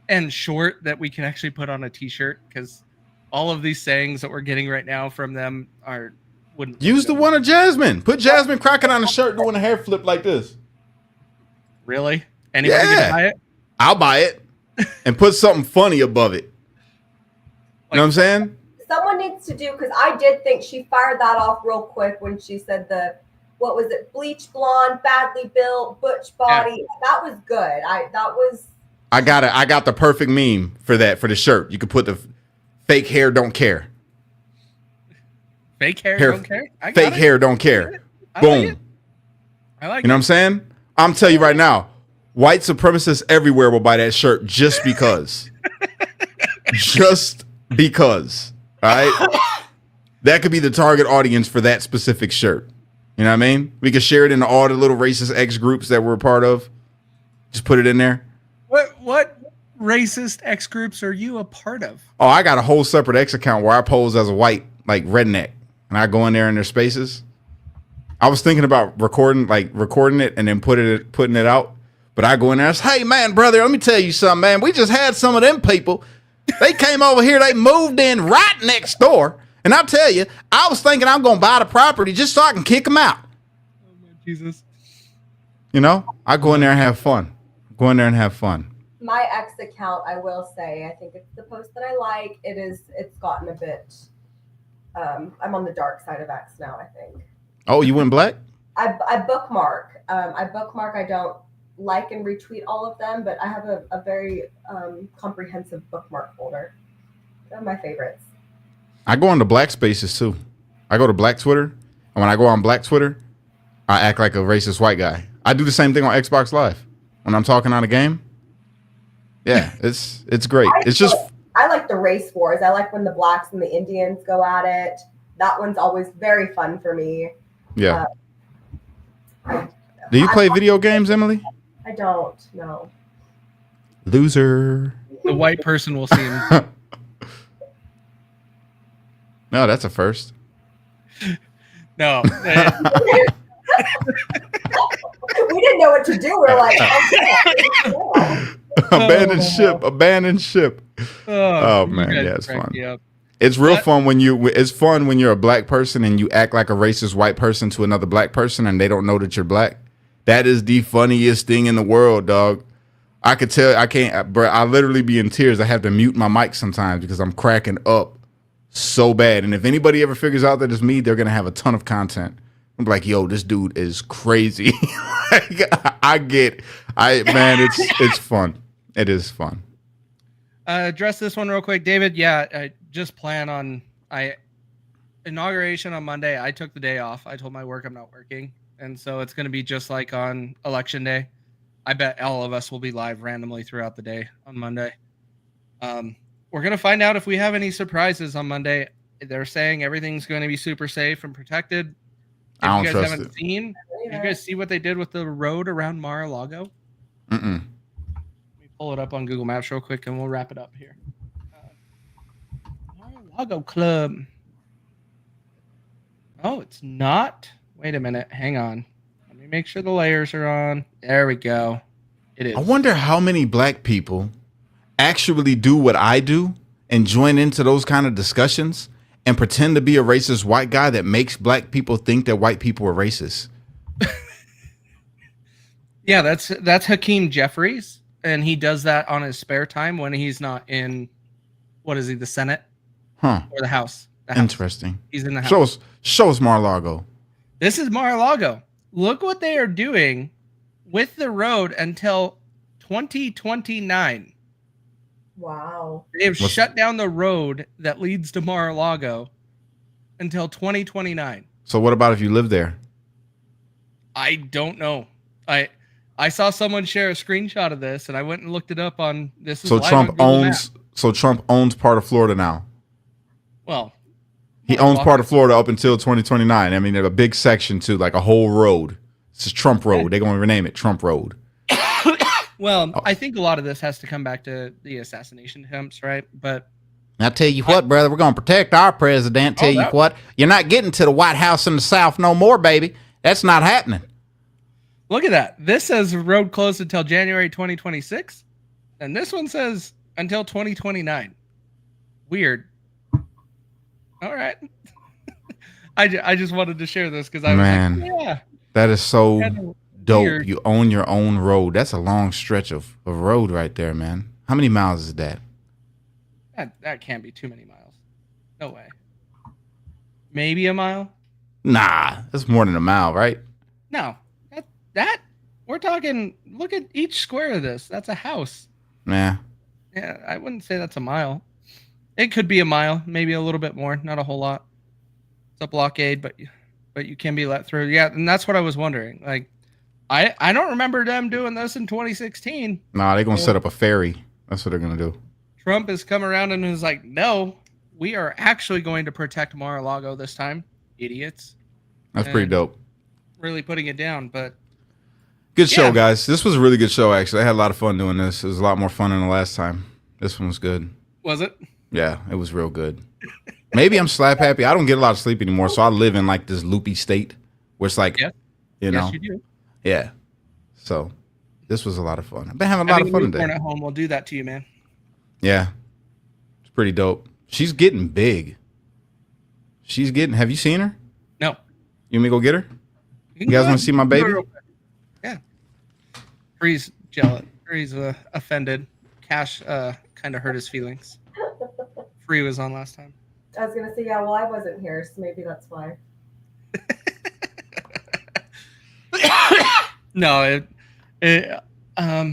and short that we can actually put on a t-shirt, because all of these sayings that we're getting right now from them wouldn't use the one of Jasmine. Put Jasmine Crockett on a shirt doing a hair flip like this. Really? Anybody gonna buy it? I'll buy it and put something funny above it. You know what I'm saying? Someone needs to do, because I did think she fired that off real quick when she said what was it? Bleach blonde, badly built, butch body. Yeah. That was good. I got the perfect meme for that, for the shirt. You could put the fake hair don't care. Fake hair don't care? Fake hair don't care. Boom. I like it. You know what I'm saying? I'm telling you right now, white supremacists everywhere will buy that shirt just because. Just because. All right? That could be the target audience for that specific shirt. You know what I mean? We could share it in all the little racist X groups that we're a part of. Just put it in there. What racist X groups are you a part of? Oh, I got a whole separate X account where I pose as a white, like redneck, and I go in there in their spaces. I was thinking about recording it and then putting it out, but I go in there and say, hey man, brother, let me tell you something, man. We just had some of them people. They came over here, they moved in right next door, and I'll tell you, I was thinking I'm gonna buy the property just so I can kick them out. Oh my Jesus. You know, I go in there and have fun. Go in there and have fun. My X account, I will say, I think it's the post that I like. It's gotten a bit, I'm on the dark side of X now, I think. Oh, you went black? I bookmark. I don't like and retweet all of them, but I have a very comprehensive bookmark folder. They're my favorites. I go on the black spaces too. I go to black Twitter, and when I go on black Twitter, I act like a racist white guy. I do the same thing on Xbox Live when I'm talking on a game. Yeah, it's great. I like the race wars. I like when the blacks and the Indians go at it. That one's always very fun for me. Yeah. Do you play video games, Emily? I don't. No. Loser. The white person will see him. No, that's a first. We No. didn't know what to do. We're like, okay. Abandoned ship. Oh man, yeah, it's fun. It's real fun when it's fun when you're a black person and you act like a racist white person to another black person and they don't know that you're black. That is the funniest thing in the world, dog. I could tell, I can't, bro. I literally be in tears. I have to mute my mic sometimes because I'm cracking up so bad. And if anybody ever figures out that it's me, they're gonna have a ton of content. I'm like, yo, this dude is crazy. Man, it's fun. It is fun. Address this one real quick, David. Yeah, I just plan on inauguration on Monday. I took the day off. I told my work I'm not working, and so it's going to be just like on election day. I bet all of us will be live randomly throughout the day on Monday. We're going to find out if we have any surprises on Monday. They're saying everything's going to be super safe and protected. If I don't you guys trust haven't it. seen, did you guys see what they did with the road around Mar-a-Lago? Mm-mm. Let me pull it up on Google Maps real quick and we'll wrap it up here. Mar-a-Lago Club. Oh, it's not. Wait a minute. Hang on. Let me make sure the layers are on. There we go. It is. I wonder how many black people actually do what I do and join into those kind of discussions and pretend to be a racist white guy that makes black people think that white people are racist. Yeah, that's Hakeem Jeffries, and he does that on his spare time when he's not in, what is he, the Senate? Huh. Or the House? The House. Interesting. He's in the House. Show us Mar-a-Lago. This is Mar-a-Lago. Look what they are doing with the road until 2029. Wow. They have shut down the road that leads to Mar-a-Lago until 2029. So what about if you live there? I don't know. I saw someone share a screenshot of this, and I went and looked it up on this. So Trump owns part of Florida now. Well, he owns part of Florida up until 2029. I mean, there's a big section too, like a whole road. It's Trump Road. They're going to rename it Trump Road. Well, I think a lot of this has to come back to the assassination attempts, right? But I tell you what, brother, we're going to protect our president. Tell you what, you're not getting to the White House in the South no more, baby. That's not happening. Look at that. This says road closed until January 2026. And this one says until 2029. Weird. All right. I just wanted to share this because I was like, yeah. That is so dope. Weird. You own your own road. That's a long stretch of road right there, man. How many miles is that? That can't be too many miles. No way. Maybe a mile? Nah, that's more than a mile, right? No. That we're talking, look at each square of this. That's a house. Yeah. Yeah, I wouldn't say that's a mile. It could be a mile, maybe a little bit more, not a whole lot. It's a blockade, but you can be let through. Yeah, and that's what I was wondering. Like, I don't remember them doing this in 2016. Nah, they're gonna set up a ferry. That's what they're gonna do. Trump has come around and is like, no, we are actually going to protect Mar-a-Lago this time. Idiots. That's pretty dope. Really putting it down, but good show, guys. This was a really good show, actually. I had a lot of fun doing this. It was a lot more fun than the last time. This one was good. Was it? Yeah, it was real good. Maybe I'm slap happy. I don't get a lot of sleep anymore, so I live in like this loopy state where it's like, you know. Yes, you do. Yeah. So this was a lot of fun. I've been having a lot of fun today. At home will do that to you, man. Yeah. It's pretty dope. She's getting big. Have you seen her? No. You want me to go get her? You guys want to see my baby? Yeah. Free's jealous. Free's offended. Cash kind of hurt his feelings. Free was on last time. I was going to say, yeah, well, I wasn't here, so maybe that's why. No,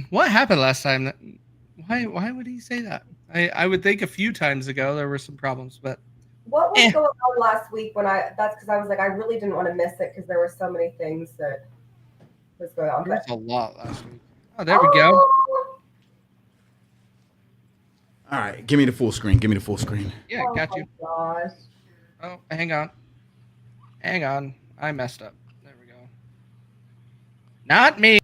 what happened last time? Why would he say that? I would think a few times ago there were some problems, but what was going on last week that's because I was like, I really didn't want to miss it because there were so many things that was going on. There was a lot last week. Oh, there we go. All right, give me the full screen. Yeah, got you. Gosh. Oh, hang on. I messed up. There we go. Not me.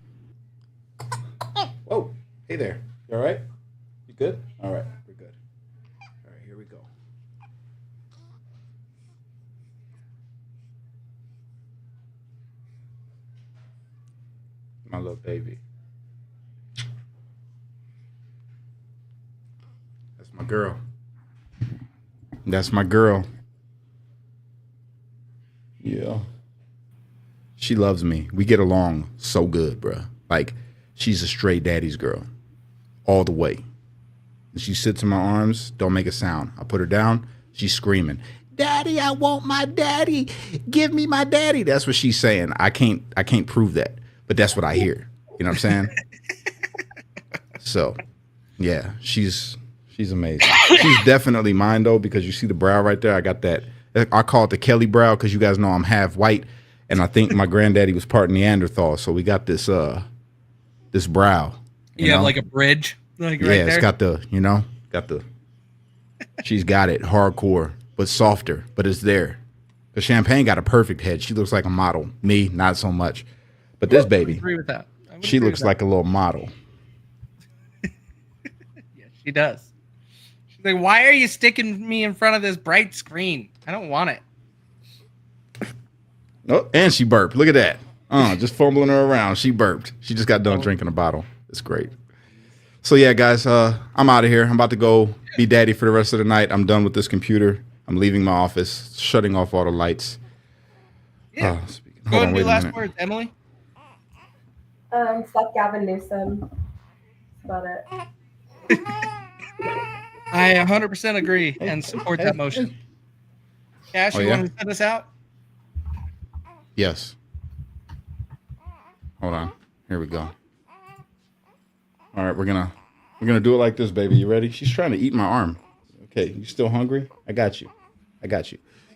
Whoa. Hey there. You all right? You good? All right. We're good. All right, here we go. My little baby. That's my girl. That's my girl. Yeah. She loves me. We get along so good, bro. Like, she's a straight daddy's girl. All the way. She sits in my arms, don't make a sound. I put her down, she's screaming, "Daddy, I want my daddy. Give me my daddy." That's what she's saying. I can't prove that, but that's what I hear. You know what I'm saying? So, yeah, she's amazing. She's definitely mine though, because you see the brow right there. I got that. I call it the Kelly brow because you guys know I'm half white, and I think my granddaddy was part Neanderthal. So we got this this brow. You have like a bridge. Like Yeah, right it's there. got the she's got it hardcore, but softer, but it's there. The Champagne got a perfect head. She looks like a model. Me, not so much. But this I baby, agree with that. I would she agree looks with like a little model. that. She does. She's like, "Why are you sticking me in front of this bright screen? I don't want it." Oh, and she burped. Look at that. Just fumbling her around. She burped. She just got done drinking a bottle. It's great. So yeah, guys, I'm out of here. I'm about to go be daddy for the rest of the night. I'm done with this computer. I'm leaving my office, shutting off all the lights. Yeah. Hold Go ahead on, and wait do a last minute. words, Emily. Fuck Gavin Newsom. That's about it. I 100% agree and support that motion. Cash, Oh, you yeah? want to set us out? Yes. Hold on. Here we go. All right, we're gonna do it like this, baby. You ready? She's trying to eat my arm. Okay, you still hungry? I got you.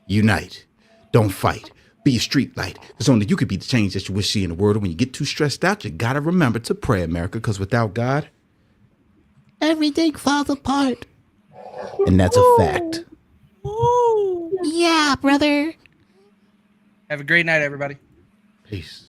Unite. Don't fight. Be a street light. Because only you could be the change that you wish to see in the world. And when you get too stressed out, you gotta remember to pray, America. Because without God, everything falls apart. And that's a fact. Yeah, brother. Have a great night, everybody. Peace.